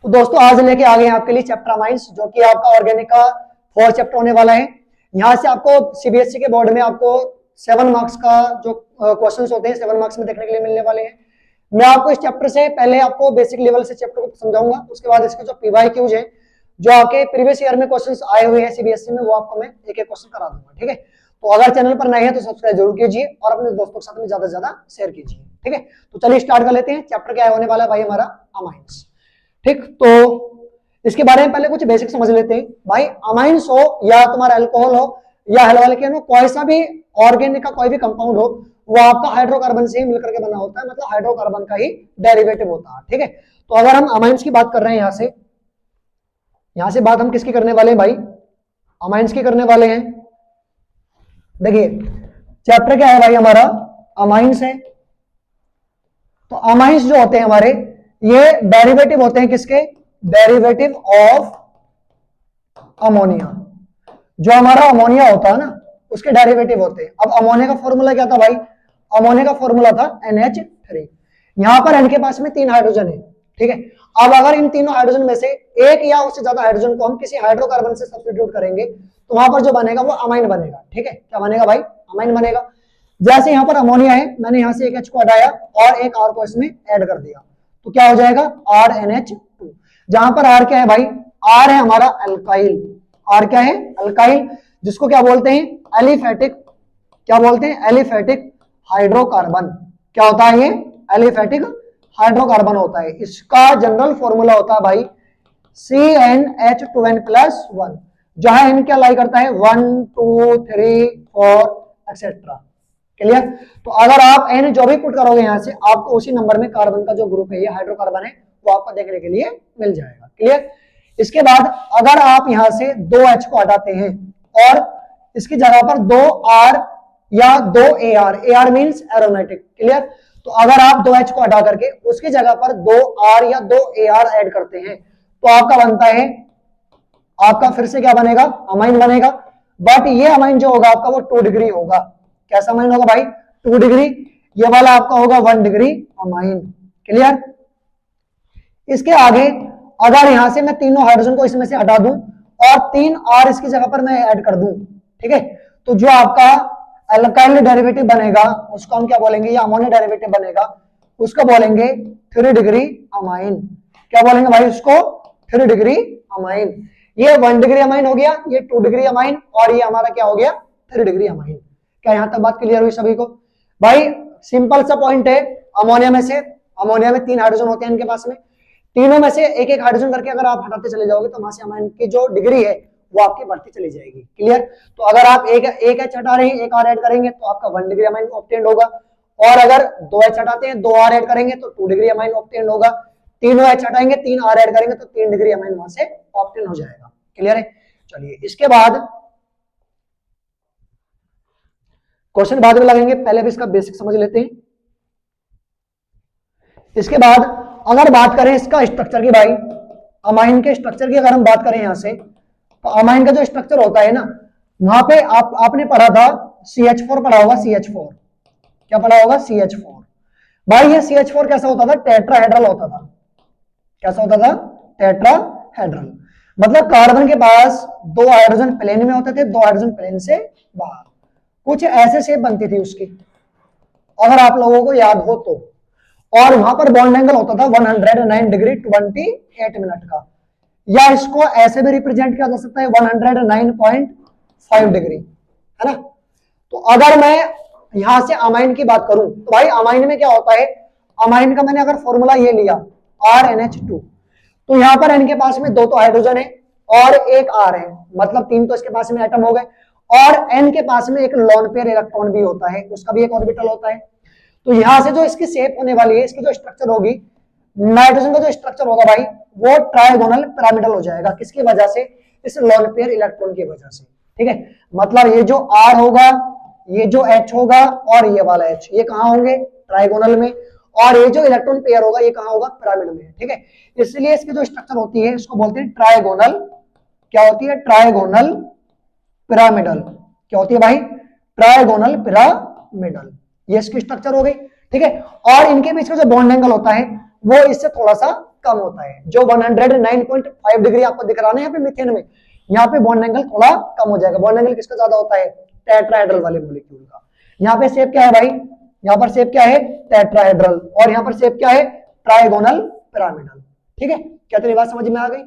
तो दोस्तों आज लेके आ गए हैं आपके लिए चैप्टर अमाइंस, जो कि आपका ऑर्गेनिक का 4th चैप्टर होने वाला है। यहाँ से आपको सीबीएसई के बोर्ड में आपको 7 मार्क्स का जो क्वेश्चंस होते हैं 7 मार्क्स में देखने के लिए मिलने वाले हैं। मैं आपको इस चैप्टर से पहले आपको बेसिक लेवल से चैप्टर को समझाऊंगा, उसके बाद इसके जो पीवाईक्यूज है, जो आपके प्रीवियस ईयर में क्वेश्चंस आए हुए हैं सीबीएसई में, वो आपको मैं एक एक क्वेश्चन करा दूंगा। ठीक है, तो अगर चैनल पर नए हैं तो सब्सक्राइब जरूर कीजिए और अपने दोस्तों के साथ में ज्यादा से ज्यादा शेयर कीजिए। ठीक है, तो चलिए स्टार्ट कर लेते हैं। चैप्टर क्या होने वाला है भाई हमारा? अमाइंस। ठीक, तो इसके बारे में पहले कुछ बेसिक समझ लेते हैं। भाई अमाइंस हो या तुम्हारा अल्कोहल हो या हेलोअल्केन हो, कोई सा भी ऑर्गेनिक का कोई भी कंपाउंड हो, वो आपका हाइड्रोकार्बन से ही मिलकर के बना होता है, मतलब हाइड्रोकार्बन का ही डेरिवेटिव होता है। ठीक है, तो अगर हम अमाइंस की बात कर रहे हैं यहां से बात हम किसकी करने वाले हैं भाई? अमाइंस की करने वाले हैं। देखिए चैप्टर क्या है भाई हमारा? अमाइंस है। तो अमाइंस जो होते हैं हमारे, ये डेरिवेटिव होते हैं किसके? Derivative of ammonia. जो हमारा अमोनिया होता है ना, उसके डेरिवेटिव होते हैं। अब अमोनिया का फॉर्मूला क्या था भाई? अमोनिया का फॉर्मूला था NH3। यहां पर N के पास में 3 हाइड्रोजन है। ठीक है, अब अगर इन तीनों हाइड्रोजन में से एक या उससे ज्यादा हाइड्रोजन को हम किसी हाइड्रोकार्बन से सब्स्टिट्यूट करेंगे तो वहां पर जो बनेगा वो अमाइन बनेगा। ठीक है, क्या बनेगा भाई? अमाइन बनेगा। जैसे यहां पर अमोनिया है, मैंने यहां से एक H को हटाया और एक R को इसमें ऐड कर दिया, तो क्या हो जाएगा? RNH2। जहां पर R क्या है भाई? R है हमारा अल्काइल। R क्या है? अल्काइल, जिसको क्या बोलते हैं? एलिफेटिक। क्या बोलते हैं? Aliphatic hydrocarbon. क्या होता है ये? एलिफेटिक हाइड्रोकार्बन होता है। इसका जनरल फॉर्मूला होता है भाई CnH2n+1, जहां n क्या लाई करता है? 1 2 3 4 एक्सेट्रा। क्लियर? तो अगर आप n जो भी पुट करोगे यहां से, आपको उसी नंबर में कार्बन का जो ग्रुप है, ये हाइड्रोकार्बन है, वो आपको देखने के लिए मिल जाएगा। क्लियर? इसके बाद अगर आप यहां से 2H को हटाते हैं और इसकी जगह पर 2R या 2AR, AR means aromatic. Clear? तो अगर आप 2H को हटा करके उसकी जगह पर 2R या 2AR ऐड करते हैं तो आपका बनता है, आपका फिर से क्या बनेगा? अमाइन बनेगा। बट ये अमाइन जो होगा आपका वो 2 डिग्री होगा। कैसा अमाइन होगा भाई? 2 डिग्री। ये वाला आपका होगा 1 डिग्री अमाइन। क्लियर? इसके आगे अगर यहां से मैं तीनों हाइड्रोजन को इसमें से हटा दूं और 3R इसकी जगह पर मैं ऐड कर दूं, ठीक है, तो जो आपका अल्काइल डेरिवेटिव बनेगा उसको हम क्या बोलेंगे? या अमोनिया डेरिवेटिव बनेगा उसको बोलेंगे 3 डिग्री अमाइन। क्या बोलेंगे भाई उसको? 3 डिग्री अमाइन। ये 1 डिग्री अमाइन हो गया, ये 2 डिग्री अमाइन, और ये हमारा क्या हो गया? 3 डिग्री अमाइन। क्या यहां तक बात क्लियर हुई सभी को? भाई सिंपल सा पॉइंट है। अमोनिया में 3 हाइड्रोजन होते हैं इनके पास में, तीनों में से एक एक हाइड्रोजन करके अगर आप हटाते चले जाओगे तो वहां से अमाइन की जो डिग्री है वो आपकी बढ़ती चली जाएगी। क्लियर? तो अगर आप एक H हटा रहे हैं, एक R ऐड करेंगे तो आपका 1 डिग्री अमाइन ऑब्टेन होगा, और अगर 2H हटाते हैं 2R ऐड करेंगे तो 2 डिग्री अमाइन ऑब्टेन होगा, तीनों H हटाएंगे 3R ऐड करेंगे तो 3 डिग्री अमाइन वहां से ऑब्टेन हो जाएगा। क्लियर है? चलिए इसके बाद क्वेश्चन बाद में लगेंगे, पहले भी इसका बेसिक समझ लेते हैं। इसके बाद अगर बात करें इसका स्ट्रक्चर की, भाई अमाइन के स्ट्रक्चर की अगर हम बात करें यहां से, तो अमाइन का जो स्ट्रक्चर होता है ना, वहां पे आपने पढ़ा था CH4 पढ़ा होगा। CH4 क्या पढ़ा होगा? CH4। भाई ये CH4 कैसा होता था? टेट्राहेड्रल होता था। कैसा होता था? टेट्राहेड्रल। मतलब कार्बन के पास 2 हाइड्रोजन प्लेन में होते थे, 2 हाइड्रोजन प्लेन से बाहर, कुछ ऐसे शेप बनती थी उसकी, अगर आप लोगों को याद हो तो। और वहां पर बॉन्ड एंगल होता था 109 डिग्री 28 मिनट का, या इसको ऐसे भी रिप्रेजेंट किया जा सकता है 109.5 डिग्री, है ना? तो अगर मैं यहां से अमाइन की बात करूं तो भाई अमाइन में क्या होता है? अमाइन का मैंने अगर फॉर्मूला ये लिया RNH2, तो यहां पर N के पास में 2 तो हाइड्रोजन है और एक R है, मतलब 3 तो इसके पास में एटम हो गए, और N के पास में एक लोन पेयर इलेक्ट्रॉन भी होता है, उसका भी एक ऑर्बिटल होता है। तो यहां से जो इसकी शेप होने वाली है, इसकी जो स्ट्रक्चर होगी, नाइट्रोजन का जो स्ट्रक्चर होगा भाई वो ट्रायगोनल पिरामिडल हो जाएगा। किसकी वजह से? इस लोन पेयर इलेक्ट्रॉन की वजह से। ठीक है, मतलब ये जो R होगा, ये जो H होगा और ये वाला H, ये कहां होंगे? ट्रायगोनल में, और ये जो इलेक्ट्रॉन पेयर होगा ये कहां होगा? पिरामिड में। ठीक है, इसलिए इसकी जो स्ट्रक्चर होती है इसको बोलते हैं ट्रायगोनल। क्या होती है? Trigonal pyramidal. क्या होती है भाई? Trigonal pyramidal. ये इसकी स्ट्रक्चर हो गई। ठीक है, और इनके बीच में जो बॉन्ड एंगल होता है वो इससे थोड़ा सा कम होता है। जो 109.5 डिग्री आपको दिख रहा है यहाँ पे मीथेन में, यहाँ पे बॉन्ड एंगल थोड़ा कम हो जाएगा। बॉन्ड एंगल किसका ज्यादा होता है? टेट्राहेड्रल वाले मॉलिक्यूल का। यहाँ पे शेप क्या है भाई? यहाँ पर शेप क्या है? टेट्राहेड्रल। और यहाँ पर शेप क्या है? Trigonal pyramidal. ठीक है, क्या तेरी बात समझ में आ गई?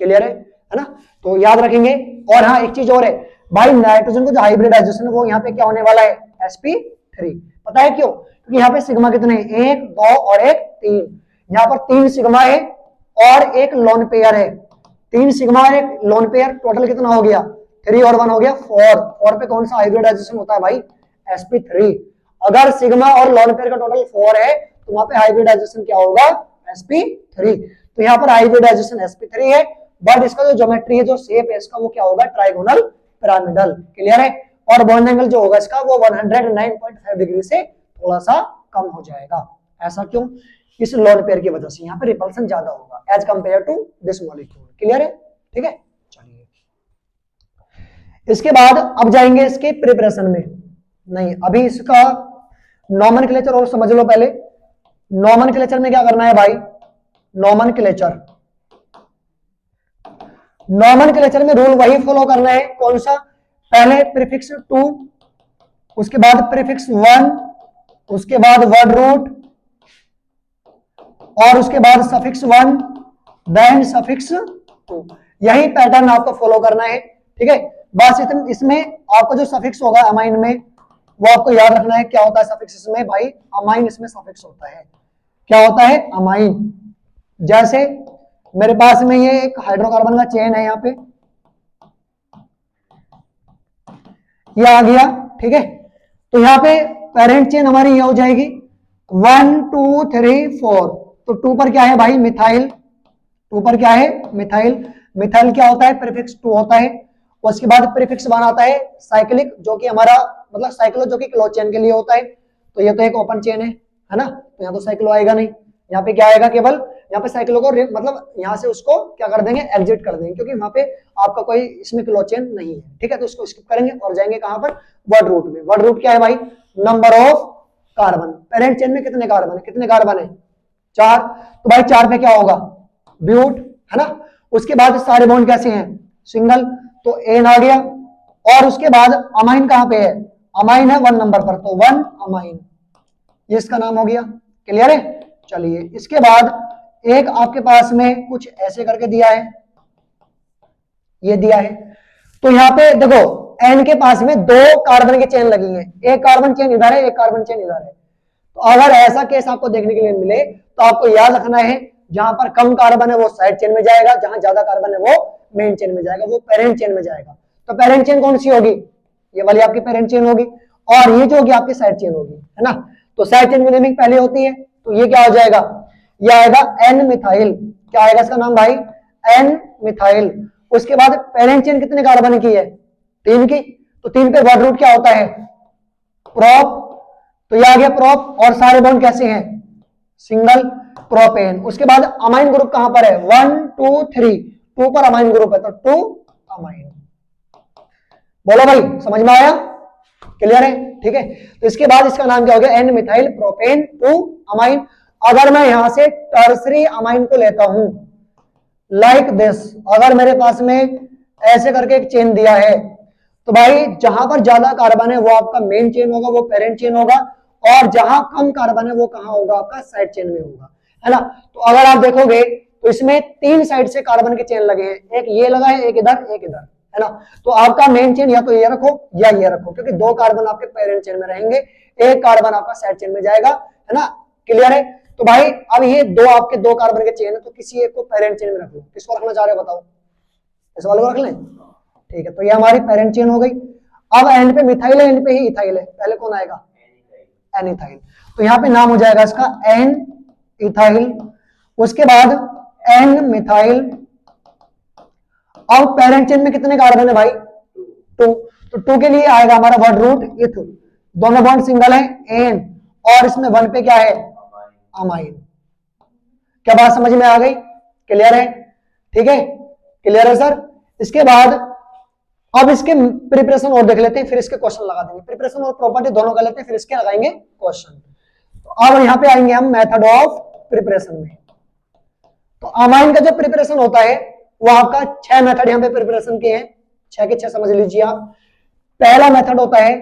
क्लियर है ना? तो याद रखेंगे। और हाँ, एक चीज और है भाई, नाइट्रोजन को जो हाइब्रिडाइजेशन वो यहाँ पे क्या होने वाला है? sp3। पता है क्यों? क्योंकि यहाँ पे सिग्मा कितने हैं? 1, 2 और 1, 3। यहाँ पर 3 सिग्मा है और एक लोन पेयर है। 3 सिग्मा और एक लोन पेयर, टोटल कितना हो गया? 3 और 1 हो गया 4। 4 पे कौन सा हाइब्रिडाइजेशन होता है भाई? sp3। अगर सिग्मा और लोन पेयर का टोटल 4 है तो वहां पे हाइब्रिडाइजेशन क्या होगा? sp3। तो यहाँ पर हाइब्रिडाइजेशन sp3 है, बट इसका जो ज्योमेट्री है, जो शेप है इसका, वो क्या होगा? Trigonal pyramidal. क्लियर है? और बॉन्ड एंगल जो होगा इसका वो 109.5 डिग्री से थोड़ा सा कम हो जाएगा। ऐसा क्यों? इस लोन पेयर की वजह से यहाँ पे रिपल्सन ज्यादा होगा as compare to this molecule. Clear है? ठीक है, चलिए इसके बाद अब जाएंगे इसके प्रिपरेशन में। नहीं, अभी इसका नॉमेनक्लेचर और समझ लो पहले। नॉमेनक्लेचर में क्या करना है भाई? नॉमेनक्लेचर में रूल वही फॉलो करना है। कौन सा? पहले प्रीफिक्स 2, उसके बाद प्रीफिक्स 1, उसके बाद वर्ड रूट, और उसके बाद सफिक्स 1, देन सफिक्स 2। यही पैटर्न आपको फॉलो करना है। ठीक है, बस इसमें आपको जो सफिक्स होगा अमाइन में, वो आपको याद रखना है। क्या होता है सफिक्स इसमें भाई? अमाइन इसमें सफिक्स होता है। क्या होता है? अमाइन। जैसे मेरे पास में ये एक हाइड्रोकार्बन का चेन है, यहाँ पे ये आ गया। ठीक है, तो यहाँ पे पेरेंट चेन हमारी ये हो जाएगी 1 2 3 4। तो 2 पर क्या है भाई? मिथाइल। 2 पर क्या है? मिथाइल। मिथाइल क्या होता है? प्रीफिक्स 2 होता है। उसके बाद प्रीफिक्स 1 आता है साइक्लिक, जो कि हमारा मतलब साइक्लो, जो कि क्लोज चेन के लिए होता है। तो ये तो एक ओपन चेन है ना? तो यहाँ तो साइक्लो आएगा नहीं। यहाँ पे क्या आएगा? केवल यहाँ पे साइक्लो को मतलब यहाँ से उसको क्या कर देंगे? एग्जिट कर देंगे, क्योंकि वहां पे आपका कोई इसमें क्लोज चेन नहीं है। ठीक है, तो इसको स्किप करेंगे और जाएंगे कहां पर? वर्ड रूट में। वर्ड रूट क्या है भाई? Number of carbon. Parent chain में कितने कार्बन है? कितने कार्बन है? 4। तो भाई 4 पे क्या होगा? ब्यूट, है ना? उसके बाद सारे बॉन्ड कैसे हैं? सिंगल। तो एन आ गया। और उसके बाद अमाइन कहां पे है? अमाइन है 1 नंबर पर, तो 1 अमाइन, ये इसका नाम हो गया। क्लियर है? चलिए इसके बाद एक आपके पास में कुछ ऐसे करके दिया है, ये दिया है। तो यहाँ पे देखो एन के पास में 2 कार्बन की चेन लगी है। एक कार्बन चेन इधर है, एक कार्बन चेन इधर है। तो अगर ऐसा केस आपको देखने के लिए मिले तो आपको याद रखना है, जहां पर कम कार्बन है वो साइड चेन में जाएगा, जहां ज्यादा कार्बन है वो मेन चेन में जाएगा, वो पेरेंट चेन में जाएगा। तो पेरेंट चेन कौन सी होगी? ये वाली आपकी पेरेंट चेन होगी, और ये जो होगी आपकी साइड चेन होगी, है ना? तो साइड चेन में नेमिंग पहले होती है, तो ये क्या हो जाएगा? ये आएगा एन मिथाइल। क्या आएगा इसका नाम भाई? N methyl. उसके बाद पेरेंट चेन कितने कार्बन की है? 3 की। तो 3 पे वर्ड रूट क्या होता है? प्रोप। तो ये आ गया प्रोप। और सारे बॉन्ड कैसे हैं? Single, propane. उसके बाद अमाइन ग्रुप कहां पर है? 1 2 3। 2 पर अमाइन ग्रुप है, तो 2 अमाइन। बोलो भाई, समझ में आया? क्लियर है? ठीक है, तो इसके बाद इसका नाम क्या हो गया? N methyl propane 2 amine. अगर मैं यहां से टर्सरी अमाइन को लेता हूं लाइक दिस, अगर मेरे पास में ऐसे करके एक चेन दिया है, तो भाई जहां पर ज्यादा कार्बन है वो आपका मेन चेन होगा, वो पेरेंट चेन होगा, और जहां कम कार्बन है वो कहां होगा? आपका साइड चेन में होगा, है ना? तो अगर आप देखोगे तो इसमें 3 साइड से कार्बन के चेन लगे हैं, एक ये लगा है, एक इधर, एक इधर, है ना? तो आपका मेन चेन या तो ये रखो या ये रखो, क्योंकि 2 कार्बन आपके पेरेंट चेन में रहेंगे, एक कार्बन आपका साइड चेन में जाएगा, है ना? क्लियर है? तो भाई अब ये 2 आपके 2 कार्बन के चेन है, तो किसी एक को पेरेंट चेन में रख लो। किसको रखना चाह रहे हो बताओ? इस वाले को रख लें? ठीक है, तो ये हमारी पेरेंट चेन हो गई। अब एंड पे मिथाइल है, एंड पे ही इथाइल है, पहले कौन आएगा? N ethyl. तो यहाँ पे नाम हो जाएगा इसका एन इथाइल। उसके बाद एन मिथाइल। अब पेरेंट चेन में कितने कार्बन है भाई? 2। तो 2 के लिए आएगा हमारा वर्ड रूट इथ। दोनों बॉन्ड सिंगल है, एन, और इसमें 1 पे क्या है? अमाइन। क्या बात समझ में आ गई? क्लियर है? ठीक है, क्लियर है सर? इसके बाद अब इसके प्रिपरेशन और देख लेते हैं, फिर इसके क्वेश्चन लगा देंगे। प्रिपरेशन और प्रॉपर्टी दोनों कर लेते हैं, फिर इसके लगाएंगे क्वेश्चन। तो अब यहां पे आएंगे हम मेथड ऑफ प्रिपरेशन में। तो अमाइन का जो प्रिपरेशन होता है वो आपका 6 मेथड यहां पे प्रिपरेशन के हैं, 6 के 6 समझ लीजिए आप। पहला मेथड होता है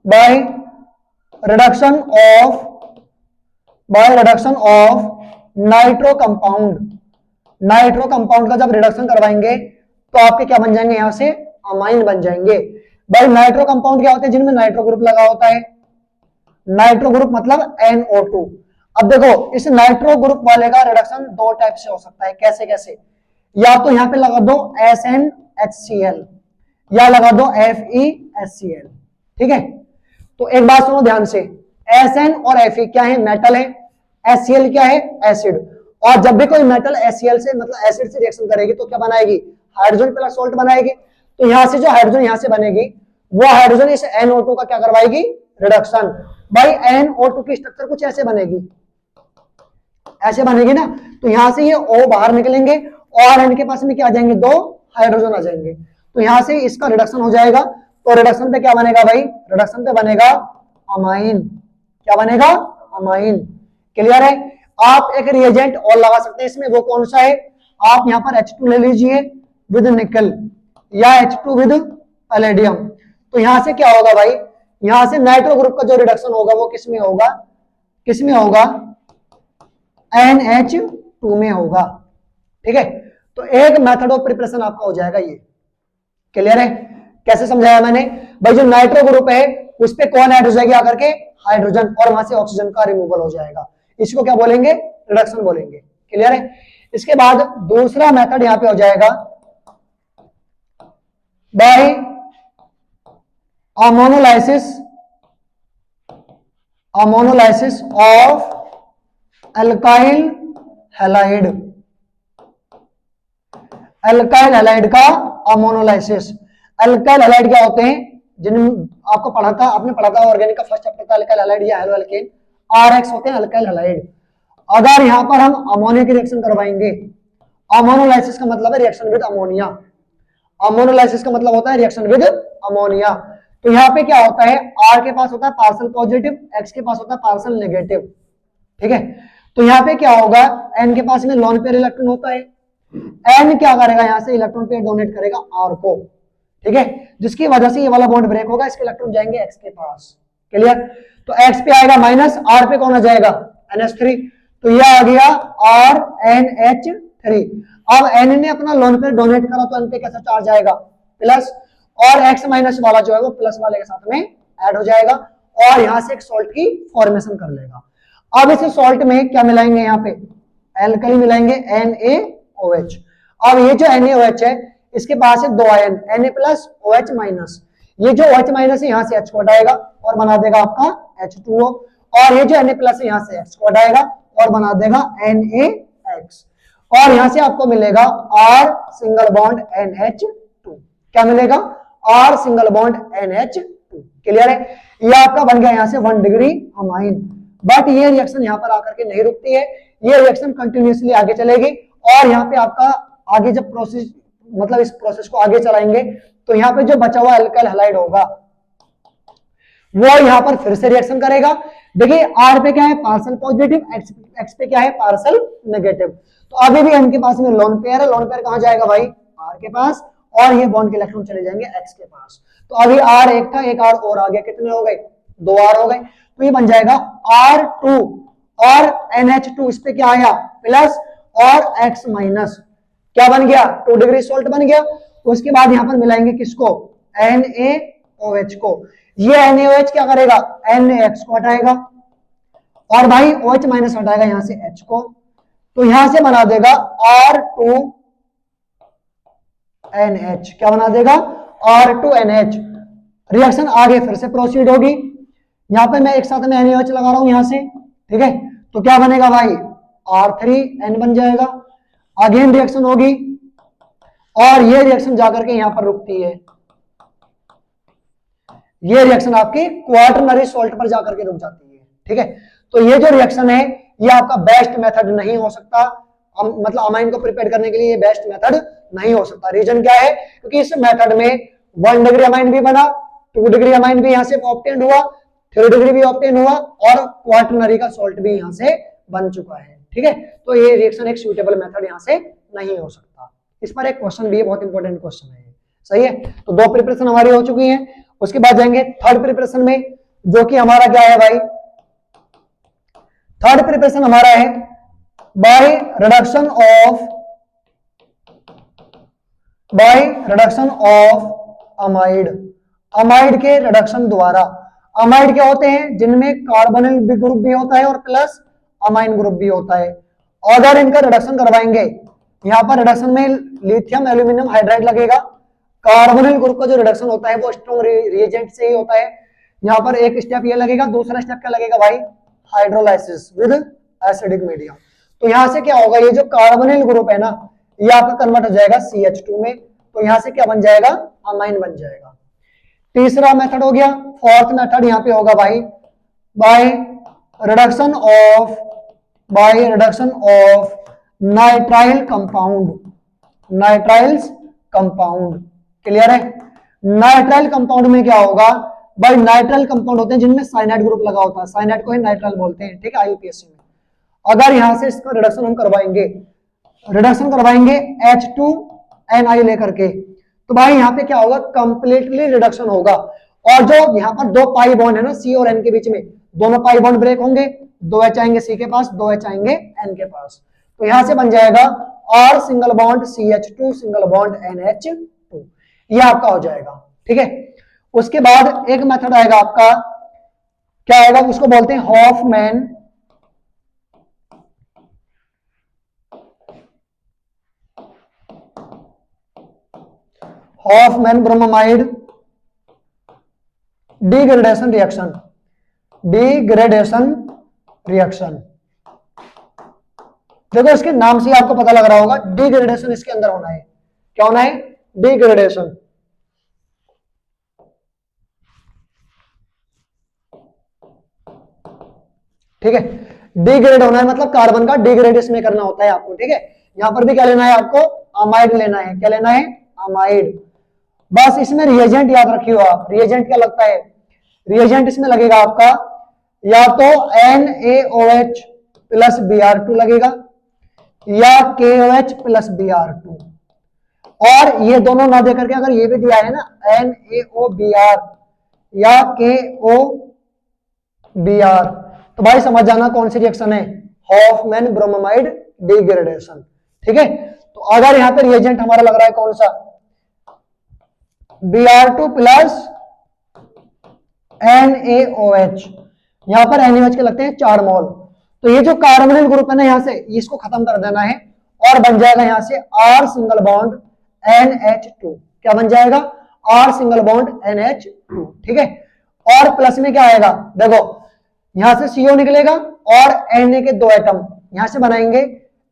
by reduction of nitro compound. Nitro compound का जब रिडक्शन करवाएंगे तो आपके क्या बन जाएंगे, यहां से अमाइन बन जाएंगे। भाई नाइट्रो कंपाउंड क्या होते हैं, जिनमें नाइट्रो ग्रुप लगा होता है। नाइट्रो ग्रुप मतलब NO2। अब देखो इस नाइट्रो ग्रुप वाले का रिडक्शन दो टाइप से हो सकता है। कैसे कैसे, या तो यहां पे लगा दो SnHCl या लगा दो FeHCl, ठीक है। तो एक बात सुनो ध्यान से, Sn और Fe क्या है, मेटल है। HCl क्या है, एसिड। और जब भी कोई मेटल HCl से मतलब एसिड से रिएक्शन करेगी तो क्या बनाएगी, हाइड्रोजन प्लस सोल्ट बनाएगी। तो यहां से जो हाइड्रोजन यहां से बनेगी वो हाइड्रोजन इस NO2 का क्या करवाएगी, रिडक्शन। भाई NO2 की स्ट्रक्चर कुछ ऐसे बनेगी, ऐसे बनेगी ना। तो यहां से ये O बाहर निकलेंगे और इनके पास में क्या आ जाएंगे, दो हाइड्रोजन आ जाएंगे। तो यहां से इसका रिडक्शन हो जाएगा। तो रिडक्शन पे क्या बनेगा भाई, रिडक्शन पे बनेगा अमाइन। क्या बनेगा, अमाइन। क्लियर है। आप एक रिएजेंट और लगा सकते हैं इसमें, वो कौन सा है, आप यहां पर H2 ले लीजिए विद निकल या H2 विद पैलेडियम। तो यहां से क्या होगा भाई, यहां से नाइट्रो ग्रुप का जो रिडक्शन होगा वो किसमें होगा, किसमें होगा, NH2 में होगा। ठीक है। तो एक मेथड ऑफ प्रिपरेशन आपका हो जाएगा ये। क्लियर है। कैसे समझाया मैंने, भाई जो नाइट्रो ग्रुप है उस पे कौन ऐड हो जाएगी आकर के, हाइड्रोजन, और वहां से ऑक्सीजन का रिमूवल हो जाएगा। इसको क्या बोलेंगे, रिडक्शन बोलेंगे। क्लियर है। इसके बाद दूसरा मेथड यहां पे हो जाएगा by ammonolysis of alkyl halide. Alkyl halide का अमोनोलाइसिस। अल्काइल हैलाइड क्या होते हैं, जिन आपको पढ़ा था, आपने पढ़ा था ऑर्गेनिक का फर्स्ट चैप्टर था, अल्काइल हैलाइड या हेलो एल्केन, RX होते हैं अल्काइल हैलाइड। अगर यहां पर हम अमोनिया की रिएक्शन करवाएंगे, अमोनोलाइसिस का मतलब है रिएक्शन विद अमोनिया। अमोनोलाइसिस का मतलब होता है रिएक्शन विद अमोनिया। तो यहाँ पे क्या होता है, R के पास होता है पार्सल पॉजिटिव, X के पास होता है पार्सल नेगेटिव। ठीक है। तो यहाँ पे क्या होगा, N के पास में लोन पेयर इलेक्ट्रॉन होता है, N क्या करेगा, यहां से इलेक्ट्रॉन पेयर डोनेट करेगा R को। ठीक है। जिसकी वजह से ये वाला बॉन्ड ब्रेक होगा, इसके इलेक्ट्रॉन जाएंगे X के पास। क्लियर। तो X पे आएगा माइनस, R पे कौन आ जाएगा, NH3। तो ये आ गया RNH3। अब N ने अपना लोन पेयर डोनेट करा तो N पे कैसा चार्ज आएगा, प्लस, और X माइनस वाला जो है वो प्लस वाले के साथ में ऐड हो जाएगा और यहां से एक सॉल्ट की फॉर्मेशन कर लेगा। अब इस सॉल्ट में क्या मिलाएंगे, यहाँ पे एल्कली मिलाएंगे NaOH। अब ये जो NaOH है इसके पास है दो ion Na plus OH minus. ये जो OH माइनस है यहाँ से H को हटाएगा और बना देगा आपका H2O, और ये जो Na प्लस है यहाँ से X को हटाएगा और बना देगा NaX, और यहां से आपको मिलेगा R सिंगल बॉन्ड NH2। क्या मिलेगा, R single bond NH2। Clear है। ये आपका बन गया यहां से 1 डिग्री अमाइन। बट ये रिएक्शन यहां पर आकर के नहीं रुकती है, ये रिएक्शन कंटिन्यूअसली आगे चलेगी। और यहाँ पे आपका आगे जब प्रोसेस मतलब इस प्रोसेस को आगे चलाएंगे तो यहाँ पे जो बचा हुआ अल्काइल हैलाइड होगा वो यहाँ पर फिर से रिएक्शन करेगा। देखिए R पे क्या है, पार्सल पॉजिटिव, X पे क्या है, पार्सल नेगेटिव। तो अभी भी इनके पास में लोन पेयर है, लोन पेयर कहां जाएगा भाई, R के पास, और ये बॉन्ड के इलेक्ट्रॉन चले जाएंगे X के पास। तो अभी R एक था, एक R और आ गया, कितने हो गए, 2 R हो गए। तो ये बन जाएगा R2 और NH2, इस पे क्या आया, प्लस और X माइनस, क्या बन गया, 2 डिग्री सोल्ट बन गया। उसके बाद यहां पर मिलाएंगे किसको, NaOH को। ये NaOH क्या करेगा, NaX को हटाएगा और भाई OH माइनस हटाएगा यहां से H को। तो यहां से बना देगा R2NH। क्या बना देगा, R2NH। रिएक्शन आगे फिर से प्रोसीड होगी। यहां पे मैं एक साथ में NaOH लगा रहा हूं यहां से। ठीक है। तो क्या बनेगा भाई, R3N बन जाएगा। अगेन रिएक्शन होगी और ये रिएक्शन जाकर के यहां पर रुकती है। ये रिएक्शन आपकी क्वाटरनरी सॉल्ट पर जाकर के रुक जाती है। ठीक है। तो ये जो रिएक्शन है ये आपका बेस्ट मेथड नहीं हो सकता, मतलब अमाइन को प्रिपेयर करने के लिए ये बेस्ट मेथड नहीं हो सकता। रीजन क्या है, क्योंकि इस मेथड में 1 डिग्री अमाइन भी बना, 2 डिग्री अमाइन भी यहां से ऑब्टेन हुआ, 3 डिग्री भी ऑब्टेन हुआ और क्वाटरनरी का सॉल्ट भी यहां से बन चुका है। ठीक है, तो ये रिएक्शन एक सुटेबल मेथड यहाँ से नहीं हो सकता। इस पर एक क्वेश्चन भी है, बहुत इंपॉर्टेंट क्वेश्चन है, सही है। तो दो प्रिपरेशन हमारी हो चुकी है। उसके बाद जाएंगे थर्ड प्रिपरेशन में, जो कि हमारा क्या है भाई, थर्ड प्रिपरेशन हमारा है by reduction of amide, amide के रिडक्शन द्वारा। अमाइड क्या होते हैं, जिनमें कार्बोनिल ग्रुप भी होता है और प्लस अमाइन ग्रुप भी होता है। अगर इनका रिडक्शन करवाएंगे, यहाँ पर रिडक्शन में लिथियम एल्यूमिनियम हाइड्राइड लगेगा। कार्बोनिल ग्रुप का जो रिडक्शन होता है वो स्ट्रॉन्ग रिएजेंट से ही होता है। यहाँ पर एक स्टेप ये लगेगा, दूसरा स्टेप क्या लगेगा भाई, हाइड्रोलाइसिस विद एसिडिक मीडियम। तो यहां से क्या होगा, ये जो कार्बोनिल ग्रुप है ना, ये आपका कन्वर्ट हो जाएगा CH2 में, तो यहां से क्या बन जाएगा, अमाइन बन जाएगा। तीसरा मेथड हो गया। फोर्थ मेथड यहाँ पे होगा भाई by reduction of nitrile compound, nitriles compound, clear है। नाइट्राइल कंपाउंड में क्या होगा भाई, नाइट्राइल कंपाउंड होते हैं जिनमें साइनाइड ग्रुप लगा होता है, साइनाइड को ही नाइट्राइल बोलते हैं, ठीक है, IUPAC में। अगर यहां से इसका रिडक्शन हम करवाएंगे H2NI लेकर के, तो भाई यहाँ पे क्या होगा, कंप्लीटली रिडक्शन होगा। और जो यहाँ पर दो पाई बॉन्ड है ना C और N के बीच में, दोनों पाई बॉन्ड ब्रेक होंगे, 2 H आएंगे C के पास, 2 H आएंगे N के पास, तो यहां से बन जाएगा R single bond CH2 single bond NH2, ये आपका हो जाएगा, ठीक है। उसके बाद एक मेथड आएगा आपका, क्या आएगा, उसको बोलते हैं हॉफमैन ब्रोमाइड डिग्रेडेशन रिएक्शन। देखो इसके नाम से आपको पता लग रहा होगा, डिग्रेडेशन इसके अंदर होना है। क्या होना है, डिग्रेडेशन। ठीक है, डिग्रेड होना है मतलब कार्बन का डिग्रेड इसमें करना होता है आपको, ठीक है। यहां पर भी क्या लेना है आपको, अमाइड लेना है। क्या लेना है, अमाइड। बस इसमें रिएजेंट याद रखियो आप, रिएजेंट क्या लगता है, रिएजेंट इसमें लगेगा आपका या तो NaOH प्लस Br2 लगेगा या KOH प्लस Br2, और ये दोनों ना देकर के अगर ये भी दिया है ना NaOBr या KOBr, तो भाई समझ जाना कौन सी रिएक्शन है, हॉफमैन ब्रोमाइड डिग्रेडेशन, ठीक है। तो अगर यहां पर रिएजेंट हमारा लग रहा है कौन सा, Br2 प्लस NaOH, यहां पर NaOH के लगते हैं 4 मोल, तो ये जो कार्बोनिल ग्रुप है ना, यहां से इसको खत्म कर देना है और बन जाएगा यहां से R सिंगल बॉन्ड NH2। क्या बन जाएगा, R सिंगल बॉन्ड NH2, ठीक है। और प्लस में क्या आएगा, देखो यहां से CO निकलेगा और Na के 2 एटम यहां से बनाएंगे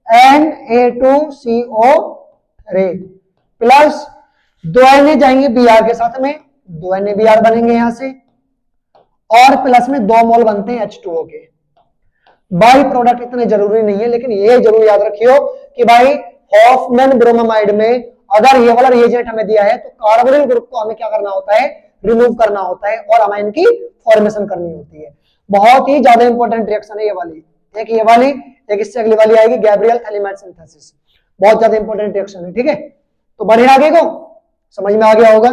Na2CO3 प्लस 2 Na जाएंगे Br के साथ में, 2 NaBr बनेंगे यहां से, और प्लस में 2 मोल बनते हैं H2O के। बाई प्रोडक्ट इतने जरूरी नहीं है, लेकिन ये जरूर याद रखियो कि भाई हॉफमैन ब्रोमाइड में अगर ये वाला रिएजेंट हमें दिया है तो कार्बोनिल ग्रुप को हमें क्या करना होता है, रिमूव करना होता है और अमाइन की फॉर्मेशन करनी होती है। बहुत ही ज्यादा इंपॉर्टेंट रिएक्शन है ये वाली, एक ये वाली, एक इससे अगली वाली आएगी गैब्रियल थैलीमाइड सिंथेसिस, बहुत ज्यादा इंपॉर्टेंट रिएक्शन है, ठीक है। तो बढ़िया, आगे को समझ में आ गया होगा,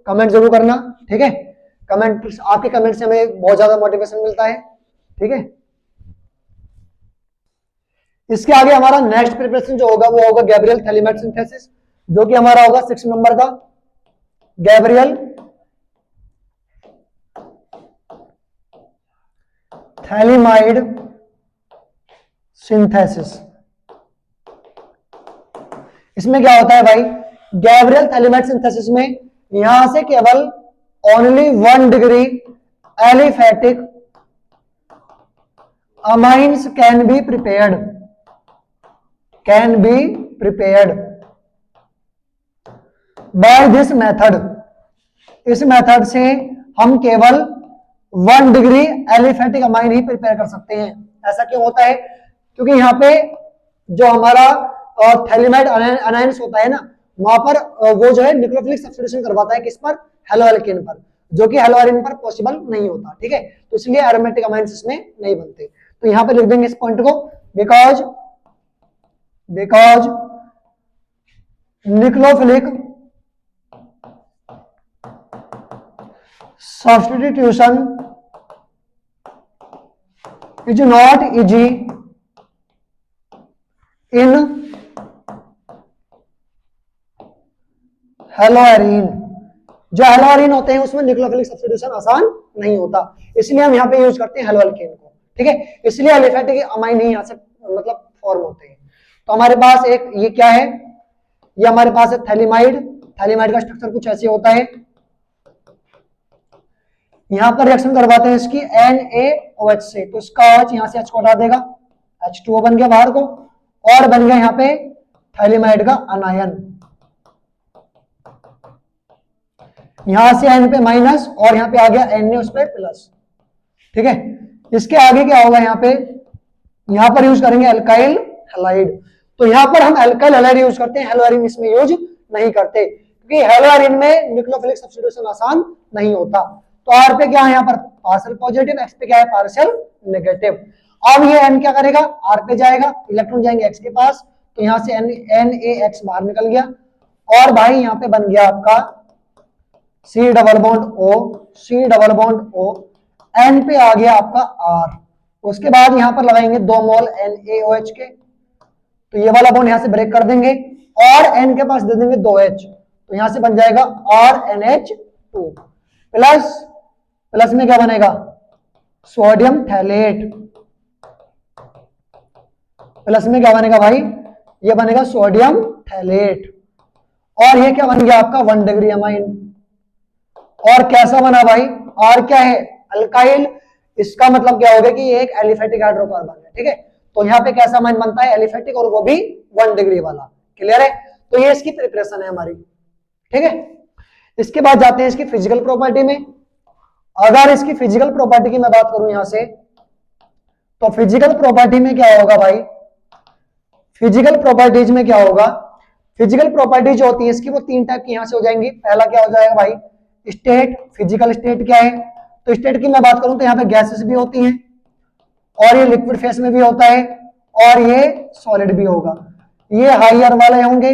कमेंट जरूर करना, ठीक है। कमेंट, आपके कमेंट से हमें बहुत ज्यादा मोटिवेशन मिलता है, ठीक है। इसके आगे हमारा नेक्स्ट प्रिपरेशन जो होगा वो होगा गैब्रियल थैलीमाइड सिंथेसिस, जो कि हमारा होगा 6 नंबर का, गैब्रियल थैलीमाइड सिंथेसिस। इसमें क्या होता है भाई, गैब्रियल थैलीमाइड सिंथेसिस में यहां से केवल only 1 degree aliphatic amines can be prepared by this method. इस मेथड से हम केवल 1 डिग्री एलिफैटिक अमाइन ही प्रिपेयर कर सकते हैं। ऐसा क्यों होता है, क्योंकि यहाँ पे जो हमारा थैलीमाइड अनायंस होता है ना, वहां पर वो जो है न्यूक्लियोफिलिक सब्स्टिट्यूशन करवाता है किस पर, हेलोएल्केन पर, जो कि हेलोअरीन पर पॉसिबल नहीं होता, ठीक है। तो इसलिए एरोमेटिक अमाइंस इसमें नहीं बनते। तो यहाँ पे लिख देंगे इस पॉइंट को, because because nucleophilic substitution is not easy in haloarene. जो हेलोएरीन होते हैं उसमें न्यूक्लियोफिलिक सब्स्टिट्यूशन आसान नहीं होता, इसलिए हम यहाँ पे यूज करते हैं हेलोअल्केन को, ठीक है। इसलिए एलिफेटिक अमाइन ही यहाँ से मतलब फॉर्म होते हैं। तो हमारे पास एक ये क्या है, ये हमारे पास है थैलिमाइड। थैलिमाइड का स्ट्रक्चर कुछ ऐसे होता है, यहां पर रिएक्शन करवाते हैं इसकी NaOH से, तो इसका OH यहां से H को हटा देगा, H2O बन गया बाहर को, और बन गया यहां पे थैलिमाइड का अनायन, यहां से N पे माइनस और यहां पे आ गया Na उस पे प्लस, ठीक है। इसके आगे क्या होगा, यहां पर यूज करेंगे अल्काइल हैलाइड। तो यहां पर हम अल्काइल हैलाइड यूज करते हैं, हेलोएरीन इसमें यूज नहीं करते, क्योंकि हेलोएरीन में न्यूक्लियोफिलिक सब्स्टिट्यूशन आसान नहीं होता। तो R पे क्या है, यहाँ पर पार्शियल पॉजिटिव, X पे क्या है पार्शियल नेगेटिव। अब ये N क्या करेगा, R पे जाएगा, इलेक्ट्रॉन जाएंगे X के पास, तो यहां से NaX बाहर निकल गया, और भाई यहाँ पे बन गया आपका C double bond O, C double bond O, N पे आ गया आपका R। उसके बाद यहां पर लगाएंगे 2 मोल NaOH के, तो ये वाला बॉन्ड यहां से ब्रेक कर देंगे, और N के पास दे देंगे 2H, तो यहां से बन जाएगा RNH2 प्लस, प्लस में क्या बनेगा सोडियम थैलेट, प्लस में क्या बनेगा भाई, ये बनेगा सोडियम थैलेट, और ये क्या बन गया आपका 1 डिग्री अमाइन। और कैसा बना भाई, R क्या है अल्काइल, इसका मतलब क्या होगा कि ये एक एलिफेटिक हाइड्रोकार्बन है, ठीक है। तो यहाँ पे कैसा अमाइन बनता है एलिफेटिक, और वो भी 1 डिग्री वाला, क्लियर है। तो ये इसकी प्रिपरेशन है हमारी, ठीक है। इसके बाद जाते हैं इसकी फिजिकल प्रॉपर्टी में। अगर इसकी फिजिकल प्रॉपर्टी की मैं बात करूं यहां से, तो फिजिकल प्रॉपर्टी में क्या होगा भाई, फिजिकल प्रॉपर्टीज में क्या होगा, फिजिकल प्रॉपर्टी जो होती है इसकी वो 3 टाइप की यहां से हो जाएंगी। पहला क्या हो जाएगा भाई स्टेट, फिजिकल स्टेट क्या है, तो स्टेट की मैं बात करूं तो यहाँ पे गैसेस भी होती हैं, और ये लिक्विड फेस में भी होता है, और ये सॉलिड भी होगा। ये हाइयर वाले होंगे,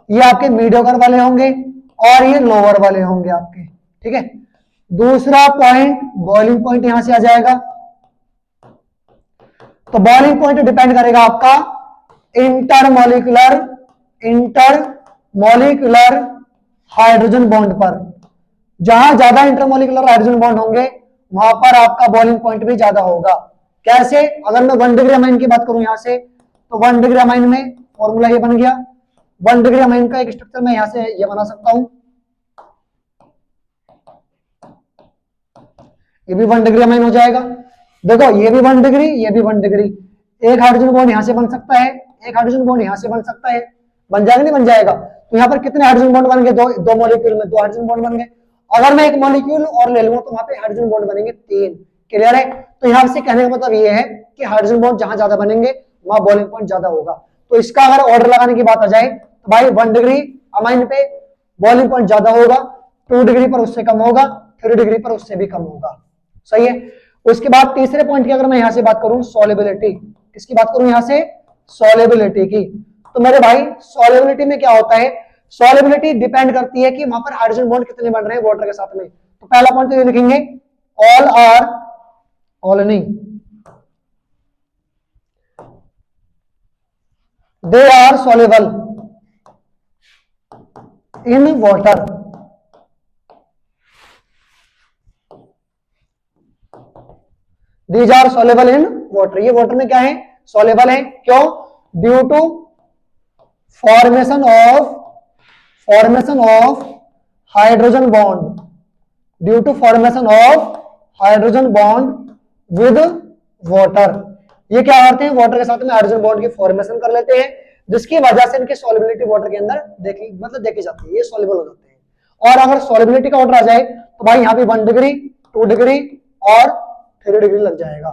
ये आपके मीडियोकर वाले होंगे, और ये लोअर वाले होंगे आपके, ठीक है। दूसरा पॉइंट बॉइलिंग पॉइंट यहां से आ जाएगा, तो बॉइलिंग पॉइंट डिपेंड करेगा आपका इंटरमोलिकुलर हाइड्रोजन बॉन्ड पर। जहां ज्यादा इंटरमोलिकुलर हाइड्रोजन बॉन्ड होंगे वहां पर आपका बॉइलिंग पॉइंट भी ज्यादा होगा। कैसे, अगर मैं 1 डिग्री अमाइन की बात करूं यहां से, तो 1 डिग्री अमाइन में फॉर्मूला ये बन गया, 1 डिग्री अमाइन का एक स्ट्रक्चर मैं यहां से ये बना सकता हूं, ये भी 1 डिग्री अमाइन हो जाएगा। देखो ये भी 1 डिग्री, ये भी 1 डिग्री, एक हाइड्रोजन बॉन्ड यहां से बन सकता है, एक हाइड्रोजन बॉन्ड यहां से बन सकता है, बन जाएगा नहीं बन जाएगा। तो यहाँ पर कितने हाइड्रोजन बॉन्ड बन गए, दो मॉलिक्यूल में 2 हाइड्रोजन बॉन्ड बन गए। अगर मैं एक मॉलिक्यूल और ले लूंगा तो वहां पे हाइड्रोजन बॉन्ड बनेंगे 3, क्लियर है। तो यहां से कहने का मतलब ये है कि हाइड्रोजन बॉन्ड जहां ज्यादा बनेंगे वहां बॉइलिंग पॉइंट ज्यादा होगा। तो इसका अगर ऑर्डर लगाने की बात आ जाए तो भाई 1 डिग्री अमाइन पे बॉइलिंग पॉइंट ज्यादा होगा, 2 डिग्री पर उससे कम होगा, 3 डिग्री पर उससे भी कम होगा, सही है। उसके बाद तीसरे पॉइंट की अगर मैं यहां से बात करूं सॉल्युबिलिटी, किसकी बात करूं यहां से सॉल्युबिलिटी की, तो मेरे भाई सॉल्युबिलिटी में क्या होता है, सॉल्युबिलिटी डिपेंड करती है कि वहां पर हाइड्रोजन बॉन्ड कितने बन रहे हैं वाटर के साथ में। तो पहला पॉइंट तो ये लिखेंगे ऑल आर, ऑल नहीं, they are soluble in water, these are soluble in water, ये वाटर में क्या है सॉल्युबल है, क्यों, due to formation of hydrogen bond, due to formation of hydrogen bond with water. ये क्या करते हैं वाटर के साथ में हाइड्रोजन बॉन्ड की फॉर्मेशन कर लेते हैं, जिसकी वजह से इनकी सॉल्युबिलिटी वाटर के अंदर देखी जाती है, ये सॉल्युबल हो जाते हैं। और अगर सॉल्युबिलिटी का ऑर्डर आ जाए तो भाई यहाँ पे 1 डिग्री, 2 डिग्री और 3 डिग्री लग जाएगा,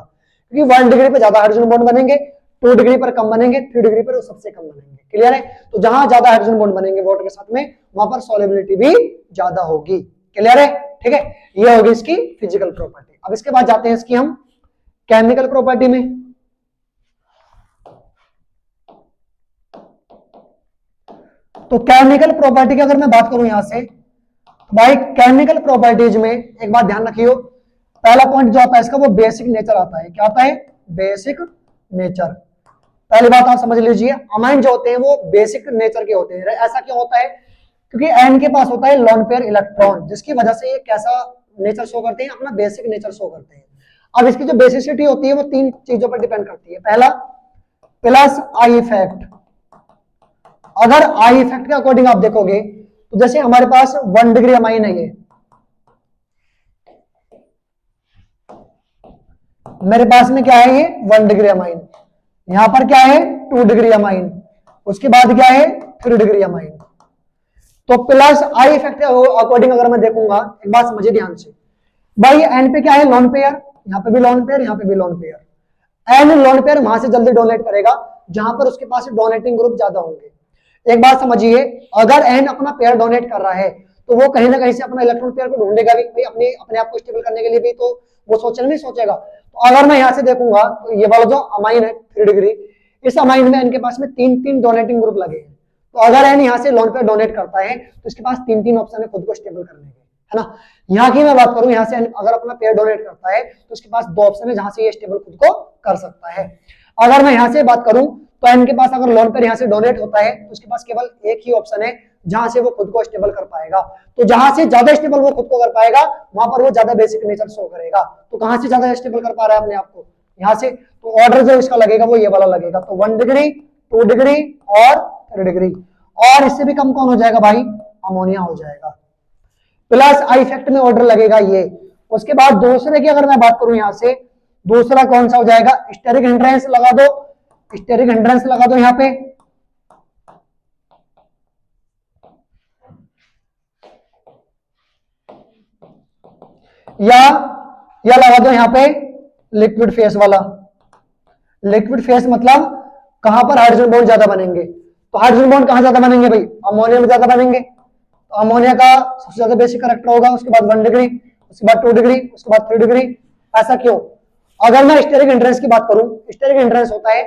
क्योंकि 1 डिग्री पे ज्यादा हाइड्रोजन बॉन्ड बनेंगे, 2 डिग्री पर कम बनेंगे, 3 डिग्री पर सबसे कम बनेंगे, क्लियर है। तो जहां ज्यादा हाइड्रोजन बॉन्ड बनेंगे वाटर के साथ में वहां पर सॉल्युबिलिटी भी ज्यादा होगी, क्लियर है, ठीक है। ये होगी इसकी फिजिकल प्रॉपर्टी। अब इसके बाद जाते हैं इसकी हम केमिकल प्रॉपर्टी में। तो केमिकल प्रॉपर्टी की अगर मैं बात करूं यहां से, तो भाई केमिकल प्रॉपर्टीज में एक बात ध्यान रखियो, पहला पॉइंट जो आता है इसका वो बेसिक नेचर आता है। क्या आता है? Basic nature. पहली बात आप समझ लीजिए, अमाइन जो होते हैं वो बेसिक नेचर के होते हैं। ऐसा क्यों होता है? क्योंकि एन के पास होता है लोन पेयर इलेक्ट्रॉन, जिसकी वजह से ये कैसा नेचर शो करते हैं? अपना बेसिक नेचर शो करते हैं। अब इसकी जो बेसिसिटी होती है वो तीन चीजों पर डिपेंड करती है। पहला, प्लस आई इफेक्ट। अगर आई इफेक्ट के अकॉर्डिंग आप देखोगे तो जैसे हमारे पास 1 डिग्री अमाइन है, ये मेरे पास में क्या है? ये 1 डिग्री अमाइन। यहां पर क्या है? 2 डिग्री अमाइन। उसके बाद क्या है? 3 डिग्री अमाइन। तो प्लस आई इफेक्ट अकॉर्डिंग अगर मैं देखूंगा, एक बात समझिए ध्यान से, भाई एन पे क्या है? लोन पेयर, यहां पे भी लोन पेयर, यहां पे भी lone pair. N lone pair वहां से जल्दी डोनेट करेगा जहां पर उसके पास डोनेटिंग ग्रुप ज्यादा होंगे। एक बात समझिए, अगर एन अपना पेयर डोनेट कर रहा है तो वो कहीं ना कहीं से अपना इलेक्ट्रॉन पेयर को ढूंढेगा भी, भाई अपने आप को स्टेबल करने के लिए भी तो वो सोचेगा नहीं सोचेगा। तो अगर मैं यहां से देखूंगा तो ये वाला जो अमाइन है 3 डिग्री, इस अमाइन में इनके पास में 3 डोनेटिंग ग्रुप लगे हैं। तो अगर एन यहाँ से लोन पेयर डोनेट करता है तो इसके पास 3 ऑप्शन है खुद को स्टेबल करने के, है ना। यहाँ की मैं बात करूं, यहाँ से अगर अपना पेयर डोनेट करता है तो उसके पास 2 ऑप्शन है जहां से ये स्टेबल खुद को कर सकता है। अगर मैं यहाँ से बात करूं तो एन के पास अगर लोन पेयर यहाँ से डोनेट होता है तो उसके पास केवल एक ही ऑप्शन है जहां से वो खुद को स्टेबल कर पाएगा। तो जहां से ज्यादा स्टेबल वो खुद को कर पाएगा वहां पर वो ज्यादा बेसिक नेचर शो करेगा। तो कहां से ज्यादा स्टेबल कर पा रहा है अपने आप को? यहाँ से। तो ऑर्डर जो इसका लगेगा वो ये वाला लगेगा। तो 1 डिग्री, 2 डिग्री और 3 डिग्री। और इससे भी कम कौन हो जाएगा भाई? अमोनिया हो जाएगा। प्लस आई इफेक्ट में ऑर्डर लगेगा ये। उसके बाद दूसरे की अगर मैं बात करूं यहां से, दूसरा कौन सा हो जाएगा? स्टेरिक हिंड्रेंस लगा दो, स्टेरिक हिंड्रेंस लगा दो यहां पे। या लगा दो यहां पे लिक्विड फेस वाला। लिक्विड फेस मतलब कहां पर हाइड्रोजन बॉन्ड ज्यादा बनेंगे? तो हाइड्रोजन बॉन्ड कहां ज्यादा बनेंगे भाई? अमोनिया में ज्यादा बनेंगे। तो अमोनिया का सबसे ज्यादा बेसिक करेक्टर होगा। उसके बाद 1 डिग्री, उसके बाद 2 डिग्री, उसके बाद 3 डिग्री। ऐसा क्यों? अगर मैं स्टेरिक हिंड्रेंस की बात करूं, स्टेरिक हिंड्रेंस होता है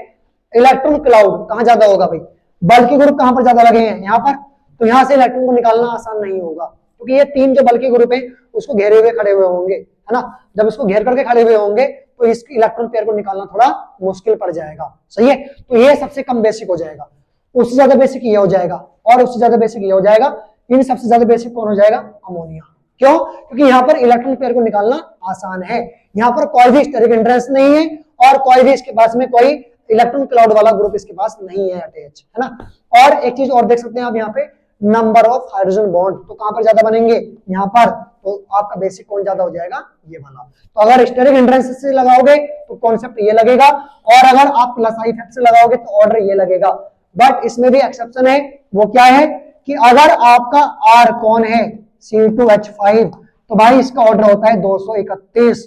इलेक्ट्रॉन क्लाउड कहां ज्यादा होगा भाई? बल्कि ग्रुप कहां पर ज्यादा लगे हैं? यहां पर। तो यहां से इलेक्ट्रॉन को निकालना आसान नहीं होगा क्योंकि ये 3 जो बल्कि ग्रुप है उसको घेरे हुए खड़े हुए होंगे, है ना। जब इसको घेर करके खड़े हुए होंगे तो इस इलेक्ट्रॉन पेयर को निकालना थोड़ा मुश्किल पड़ जाएगा। सही है। तो ये सबसे कम बेसिक हो जाएगा, उससे ज्यादा बेसिक ये हो जाएगा, और उससे ज्यादा बेसिक ये हो जाएगा। इन सबसे ज्यादा बेसिक कौन हो जाएगा? अमोनिया। क्यों? क्योंकि यहाँ पर इलेक्ट्रॉन पेयर को निकालना आसान है। यहाँ पर कोई भी स्टेरिक हिंड्रेंस नहीं है और कोई भी इसके पास में कोई इलेक्ट्रॉन क्लाउड वाला ग्रुप इसके पास नहीं है अटैच, है ना। और एक चीज और देख सकते हैं आप यहाँ पे, नंबर ऑफ हाइड्रोजन बॉन्ड। तो कहां पर ज्यादा बनेंगे? यहाँ पर। तो आपका बेसिक कौन ज्यादा हो जाएगा? ये वाला। तो अगर स्टेरिक हिंड्रेंस से लगाओगे तो कॉन्सेप्ट ये लगेगा, और अगर आप प्लस आई इफेक्ट से लगाओगे तो ऑर्डर ये लगेगा। बट इसमें भी एक्सेप्शन है। वो क्या है कि अगर आपका आर कौन है C2H5 तो भाई इसका ऑर्डर होता है 231।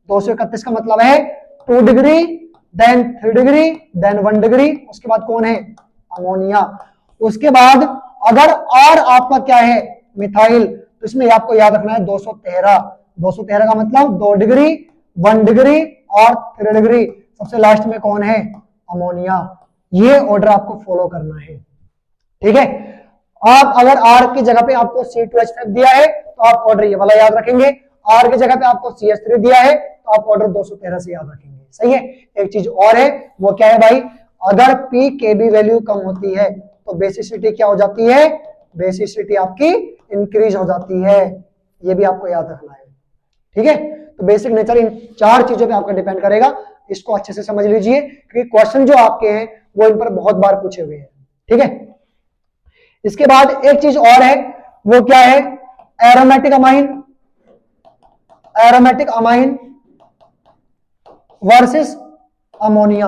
231 का मतलब है 2 degree, then 3 degree, then 1 degree. उसके बाद कौन है? अमोनिया। उसके बाद अगर आर आपका क्या है? मिथाइल। तो इसमें आपको याद रखना है 213। 213 का मतलब 2 डिग्री, 1 डिग्री और 3 डिग्री। सबसे लास्ट में कौन है? अमोनिया। ये ऑर्डर आपको फॉलो करना है, ठीक है। आप अगर आर की जगह पे आपको C2H5 दिया है तो आप ऑर्डर ये वाला याद रखेंगे। आर की जगह पे आपको CH3 दिया है तो आप ऑर्डर 213 से याद रखेंगे। सही है। एक चीज और है, वो क्या है भाई? अगर पी केबी वैल्यू कम होती है तो बेसिसिटी क्या हो जाती है? बेसिसिटी आपकी इंक्रीज हो जाती है। ये भी आपको याद रखना है, ठीक है। तो बेसिक नेचर इन 4 चीजों पे आपका डिपेंड करेगा। इसको अच्छे से समझ लीजिए क्योंकि क्वेश्चन जो आपके हैं वो इन पर बहुत बार पूछे हुए हैं, ठीक है। इसके बाद एक चीज और है, वो क्या है? Aromatic amine. Aromatic amine versus ammonia.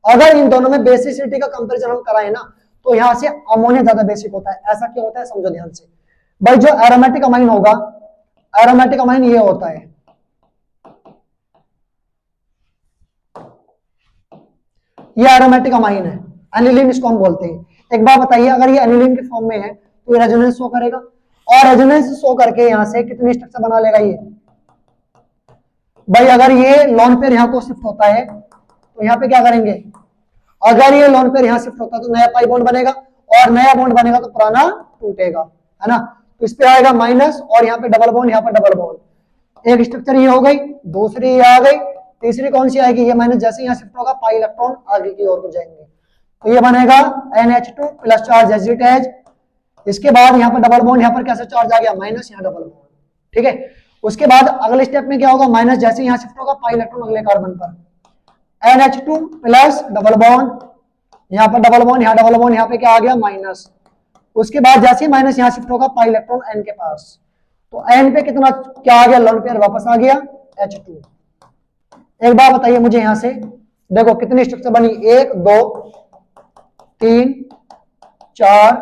अगर इन दोनों में बेसिसिटी का कंपैरिजन हम कराएं ना तो यहां से अमोनिया ज्यादा बेसिक होता है। ऐसा क्यों होता है समझो ध्यान से भाई। जो एरोमेटिक अमाइन होगा, एरोमेटिक अमाइन ये होता है, ये एरोमेटिक अमाइन है, एनिलीन इसको हम बोलते हैं। एक बात बताइए, अगर ये एनिलीन के फॉर्म में है तो ये रेजोनेंस शो करेगा, और रेजोनेंस शो करके यहां से कितनी स्ट्रक्चर बना लेगा ये भाई? अगर ये लोन पेयर यहां को शिफ्ट होता है तो यहां पे क्या करेंगे? अगर ये लोन पेयर यहां शिफ्ट होता है तो नया पाई बॉन्ड बनेगा, और नया बॉन्ड बनेगा तो पुराना टूटेगा, है ना। तो इस पे आएगा माइनस और यहाँ पे डबल बॉन्ड, यहाँ पर डबल बॉन्ड। एक स्ट्रक्चर ये हो गई, दूसरी ये आ गई, तीसरी कौन सी आएगी, ये माइनस जैसे यहाँ शिफ्ट होगा पाई इलेक्ट्रॉन आगे की ओर को जाएंगे, तो ये बनेगा NH2 plus charge as it as. इसके बाद यहाँ पर डबल बॉन्ड, यहाँ पर कैसे चार्ज आ गया माइनस, यहाँ डबल बॉन्ड, ठीक है। उसके बाद अगले स्टेप में क्या होगा, माइनस जैसे यहाँ शिफ्ट होगा पाई इलेक्ट्रॉन अगले कार्बन पर, NH2 प्लस डबल बॉन्ड, यहाँ पर डबल बॉन्ड, यहाँ डबल बॉन्ड, यहाँ पे क्या आ गया माइनस। उसके बाद जैसे ही माइनस यहाँ शिफ्ट होगा पाई इलेक्ट्रॉन N के पास, तो N पे कितना क्या आ गया, लोन पेयर वापस आ गया H2। एक बार बताइए मुझे यहां से, देखो कितनी स्ट्रक्चर बनी, 1 2 3 4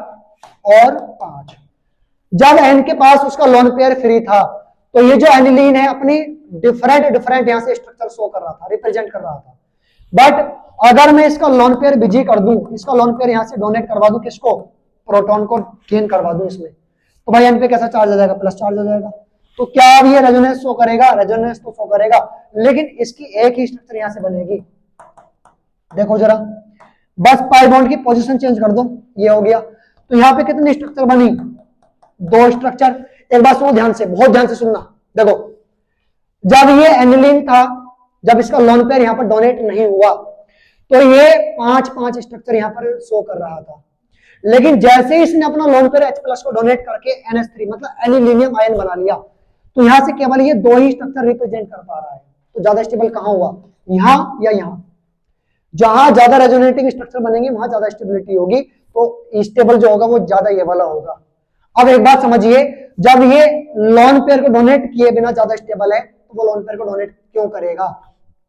और 5। जब N के पास उसका लोन पेयर फ्री था, तो ये जो एनिलीन है अपनी डिफरेंट यहां से स्ट्रक्चर शो कर रहा था, रिप्रेजेंट कर रहा था। बट अगर मैं इसका लोन पेयर बिजी कर दूं, इसका लोन पेयर यहां से डोनेट करवा दूं, किसको, प्रोटॉन को गेन करवा दूं इसमें, तो भाई N पे कैसा चार्ज आ जाएगा, प्लस चार्ज आ जाएगा। तो क्या अब ये रेजोनेंस शो करेगा, रेजोनेंस तो शो करेगा, लेकिन इसकी एक ही स्ट्रक्चर यहां से बनेगी। देखो जरा, बस पाई बॉन्ड की पोजीशन चेंज कर दो, ये हो गया। तो यहाँ पे कितनी स्ट्रक्चर बनी, 2 स्ट्रक्चर। एक बात सुनो ध्यान से, बहुत ध्यान से सुनना, देखो जब ये एनिलीन था, जब इसका लोन पेयर यहाँ पर डोनेट नहीं हुआ, तो ये 5 स्ट्रक्चर यहाँ पर शो कर रहा था। लेकिन जैसे ही इसने अपना लोन पेयर H+ को डोनेट करके NH3 मतलब एनिलीनियम आयन बना लिया, तो यहां से केवल ये 2 ही स्ट्रक्चर रिप्रेजेंट कर पा रहा है। तो ज्यादा स्टेबल कहां हुआ, यहां या यहां। जहां ज्यादा रेजोनेटिंग स्ट्रक्चर बनेंगे वहां ज्यादा स्टेबिलिटी होगी, तो स्टेबल जो होगा वो ज्यादा ये वाला होगा। अब एक बात समझिए, जब ये लोन पेयर को डोनेट किए बिना ज्यादा स्टेबल है, तो वो लोन पेयर को डोनेट क्यों करेगा,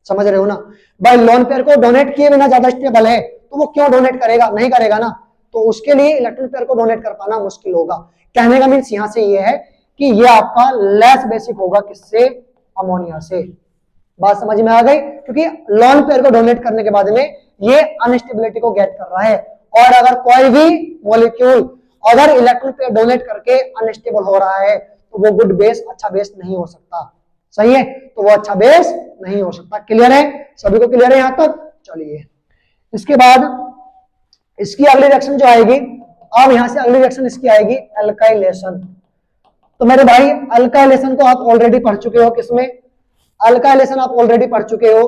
समझ रहे हो ना भाई। लोन पेयर को डोनेट किए बिना ज्यादा स्टेबल है, तो वो क्यों डोनेट करेगा, नहीं करेगा ना। तो उसके लिए इलेक्ट्रॉन पेयर को डोनेट कर पाना मुश्किल होगा। कहने का मीन्स यहां से ये है कि ये आपका लेस बेसिक होगा, किससे, अमोनिया से। बात समझ में आ गई, क्योंकि लोन पेयर को डोनेट करने के बाद में ये अनस्टेबिलिटी को गेट कर रहा है। और अगर कोई भी मॉलिक्यूल अगर इलेक्ट्रॉन पेयर डोनेट करके अनस्टेबल हो रहा है, तो वो गुड बेस, अच्छा बेस नहीं हो सकता, सही है, तो वो अच्छा बेस नहीं हो सकता। क्लियर है, सभी को क्लियर है यहां तक। चलिए इसके बाद इसकी अगली रिएक्शन जो आएगी, अब यहां से अगली रिएक्शन इसकी आएगी अल्काइलेशन। तो मेरे भाई अल्काइलेशन को आप ऑलरेडी पढ़ चुके हो, किसमें, अल्काइलेशन आप ऑलरेडी पढ़ चुके हो।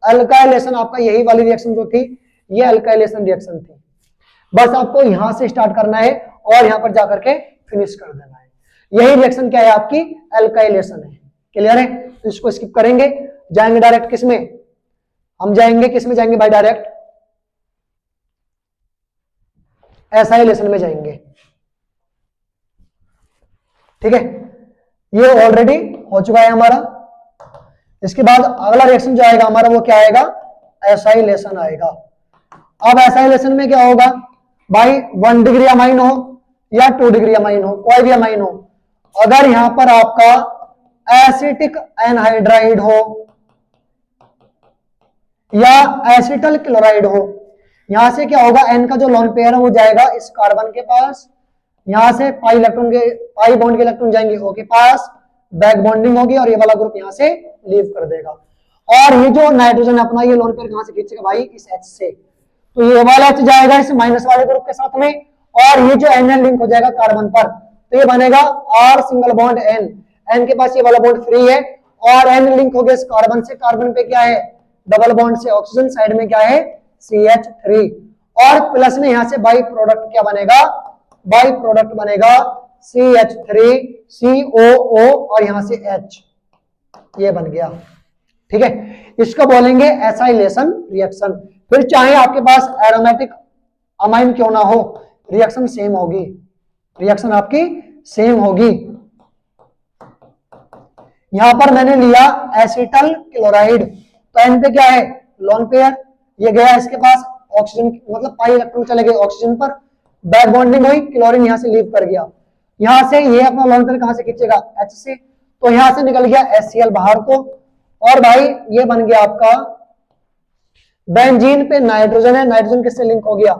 अल्काइलेशन आपका यही वाली रिएक्शन जो थी, ये अल्काइलेशन रिएक्शन थी। बस आपको यहां से स्टार्ट करना है और यहां पर जाकर के फिनिश कर देना है। यही रिएक्शन क्या है, आपकी अल्काइलेशन है। क्लियर है, तो इसको स्किप करेंगे, जाएंगे डायरेक्ट किसमें, हम जाएंगे किसमें, जाएंगे भाई डायरेक्ट एसाइलेशन में जाएंगे। ठीक है, ये ऑलरेडी हो चुका है हमारा। इसके बाद अगला रिएक्शन जो आएगा हमारा, वो क्या आएगा, एसाइलेशन आएगा। अब एसाइलेशन में क्या होगा भाई, 1 डिग्री अमाइन हो या 2 डिग्री अमाइन हो, कोई भी अमाइन हो, अगर यहां पर आपका एसिटिक एनहाइड्राइड हो या एसिटल क्लोराइड हो, यहां से क्या होगा, एन का जो लोन पेयर है वो जाएगा इस कार्बन के पास, यहां से पाई इलेक्ट्रॉन के, पाई बॉन्ड के इलेक्ट्रॉन जाएंगे ओ के पास, बैक बॉन्डिंग होगी और ये वाला ग्रुप यहां से लीव कर देगा। और ये जो नाइट्रोजन अपना ये लोन पेयर कहां से खींचेगा भाई, इस H से। तो ये वाला H जाएगा इस माइनस वाले ग्रुप के साथ में, और ये जो NN लिंक हो जाएगा कार्बन पर, तो ये बनेगा R single bond N। N के पास ये वाला बॉन्ड फ्री है और N लिंक हो गया इस कार्बन से, कार्बन पे क्या है, डबल बॉन्ड से ऑक्सीजन, साइड में क्या है, CH3, और प्लस में यहां से बाई प्रोडक्ट क्या बनेगा, बाई प्रोडक्ट बनेगा CH3 COO और यहां से H, ये बन गया। ठीक है, इसको बोलेंगे एसाइलेशन रिएक्शन। फिर चाहे आपके पास एरोमेटिक अमाइन क्यों ना हो, रिएक्शन सेम होगी, रिएक्शन आपकी सेम होगी। यहां पर मैंने लिया एसिटल क्लोराइड, तो एन पे क्या है, लोन पेयर, ये गया इसके पास ऑक्सीजन, मतलब पाई इलेक्ट्रॉन चले गए ऑक्सीजन पर, बैक बॉन्डिंग हुई, क्लोरीन यहां से लीव कर गया, यहां से ये अपना लोन पेयर कहां से खींचेगा, H से, तो यहां से निकल गया HCl बाहर को, और भाई ये बन गया आपका बेंजीन पे नाइट्रोजन है, नाइट्रोजन किससे लिंक हो गया,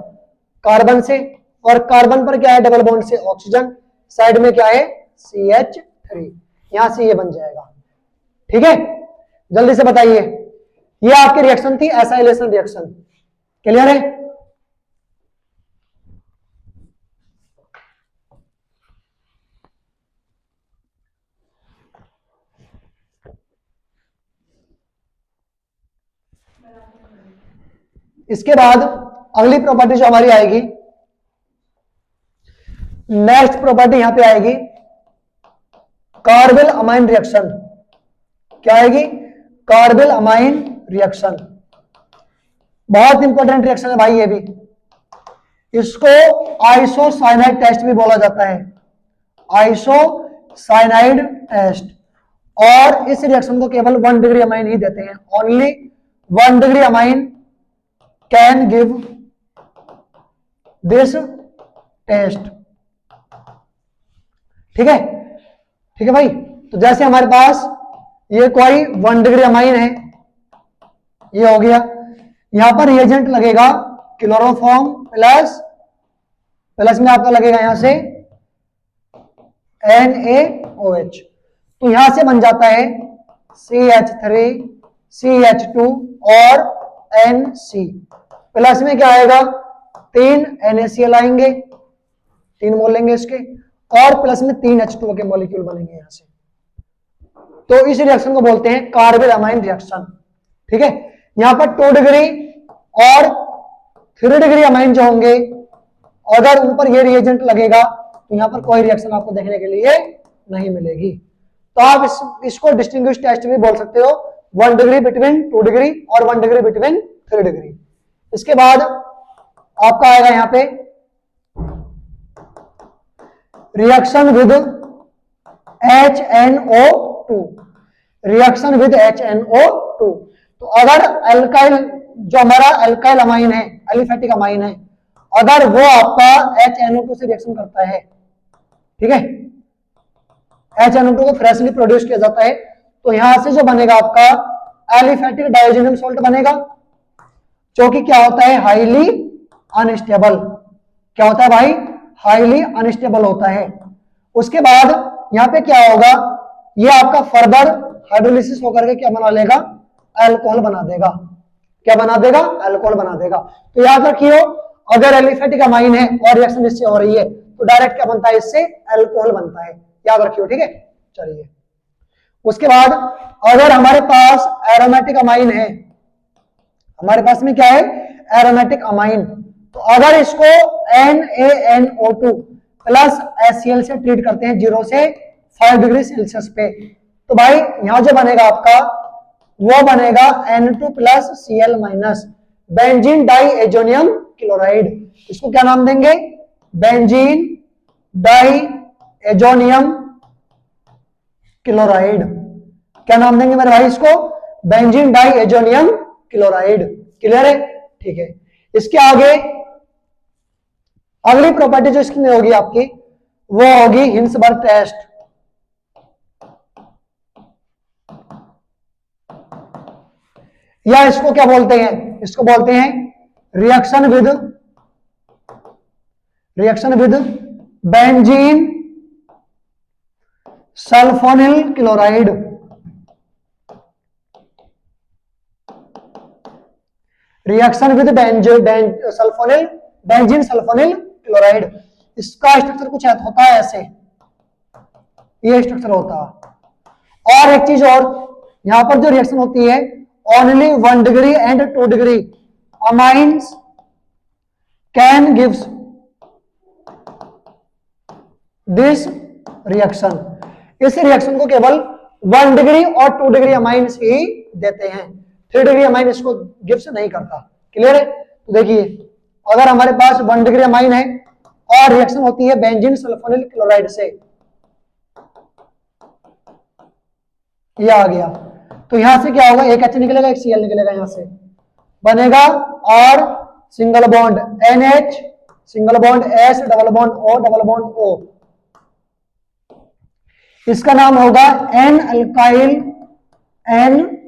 कार्बन से, और कार्बन पर क्या है, डबल बॉन्ड से ऑक्सीजन, साइड में क्या है, CH3, यहां से ये बन जाएगा। ठीक है, जल्दी से बताइए, ये आपकी रिएक्शन थी एसाइलेशन रिएक्शन। क्लियर है, इसके बाद अगली प्रॉपर्टी जो हमारी आएगी, नेक्स्ट प्रॉपर्टी यहां पे आएगी कार्बेल अमाइन रिएक्शन। क्या आएगी? कार्बेल अमाइन रिएक्शन। बहुत इंपॉर्टेंट रिएक्शन है भाई ये भी। इसको आइसोसाइनाइड टेस्ट भी बोला जाता है, आइसोसाइनाइड टेस्ट। और इस रिएक्शन को केवल 1 डिग्री अमाइन ही देते हैं, only 1 degree amine can give this test. ठीक है, ठीक है भाई। तो जैसे हमारे पास ये कोई 1 डिग्री अमाइन है, ये हो गया। यहां पर रिएजेंट लगेगा क्लोरोफॉर्म प्लस में आपका लगेगा यहां से NaOH। तो यहां से बन जाता है CH3 CH2 और NC। प्लस में क्या आएगा? 3 NaCl आएंगे, 3 मोल लेंगे इसके, और प्लस में 3 H2O के मॉलिक्यूल बनेंगे यहां से। तो इस रिएक्शन को बोलते हैं कार्बेल अमाइन रिएक्शन। ठीक है, यहां पर 2 डिग्री और 3 डिग्री अमाइन जो होंगे, अगर उन पर ये रिएजेंट लगेगा तो यहां पर कोई रिएक्शन आपको देखने के लिए नहीं मिलेगी। तो आप इसको डिस्टिंग्विश टेस्ट भी बोल सकते हो, 1 डिग्री बिटवीन 2 डिग्री और 1 डिग्री बिटवीन 3 डिग्री। इसके बाद आपका आएगा यहां पे reaction with HNO2, reaction with HNO2। तो अगर अल्काइल, जो हमारा अल्काइल अमाइन है, एलिफेटिक अमाइन है, अगर वो आपका HNO2 से रिएक्शन करता है, ठीक है, HNO2 को फ्रेशली प्रोड्यूस किया जाता है, तो यहां से जो बनेगा आपका एलिफेटिक डाइजेनियम सॉल्ट बनेगा, जो कि क्या होता है? Highly unstable. क्या होता है भाई? हाईली अनस्टेबल होता है। उसके बाद यहां पे क्या होगा? ये आपका फर्दर हाइड्रोलिसिस होकर के क्या बना लेगा? अल्कोहल बना देगा। क्या बना देगा? अल्कोहल बना देगा। तो याद रखियो, अगर एलिफेटिक अमाइन है और रिएक्शन इससे हो रही है तो डायरेक्ट क्या बनता है? इससे अल्कोहल बनता है। याद रखियो, ठीक है। चलिए, उसके बाद अगर हमारे पास एरोमेटिक अमाइन है, हमारे पास में क्या है? Aromatic amine. तो अगर इसको NaNO2 प्लस HCl से ट्रीट करते हैं 0 से 5 डिग्री सेल्सियस पे, तो भाई यहां जो बनेगा आपका, वो बनेगा N2 plus Cl minus benzene diazonium chloride. इसको क्या नाम देंगे? Benzene diazonium chloride. क्या नाम देंगे मेरे भाई इसको? Benzene diazonium chloride. Clear है? ठीक है। इसके आगे अगली प्रॉपर्टी जो इसमें होगी आपकी, वो होगी हिंसबर्ग टेस्ट। या इसको क्या बोलते हैं? इसको बोलते हैं reaction with benzene sulphonyl chloride. Reaction with benzene sulphonyl chloride. इसका स्ट्रक्चर कुछ होता है ऐसे, ये स्ट्रक्चर होता है। और एक चीज और, यहां पर जो रिएक्शन होती है, only 1 degree and 2 degree amines can gives this reaction. इस रिएक्शन को केवल 1 डिग्री और 2 डिग्री अमाइंस ही देते हैं, 3 डिग्री अमाइन इसको गिव्स नहीं करता। क्लियर है? तो देखिए, अगर हमारे पास 1 डिग्री अमाइन है और रिएक्शन होती है बेंजीन सल्फोनिल क्लोराइड से, ये आ गया, तो यहां से क्या होगा? एक H निकलेगा, एक Cl निकलेगा, यहां से बनेगा और single bond NH, single bond S, double bond O, double bond O। इसका नाम होगा N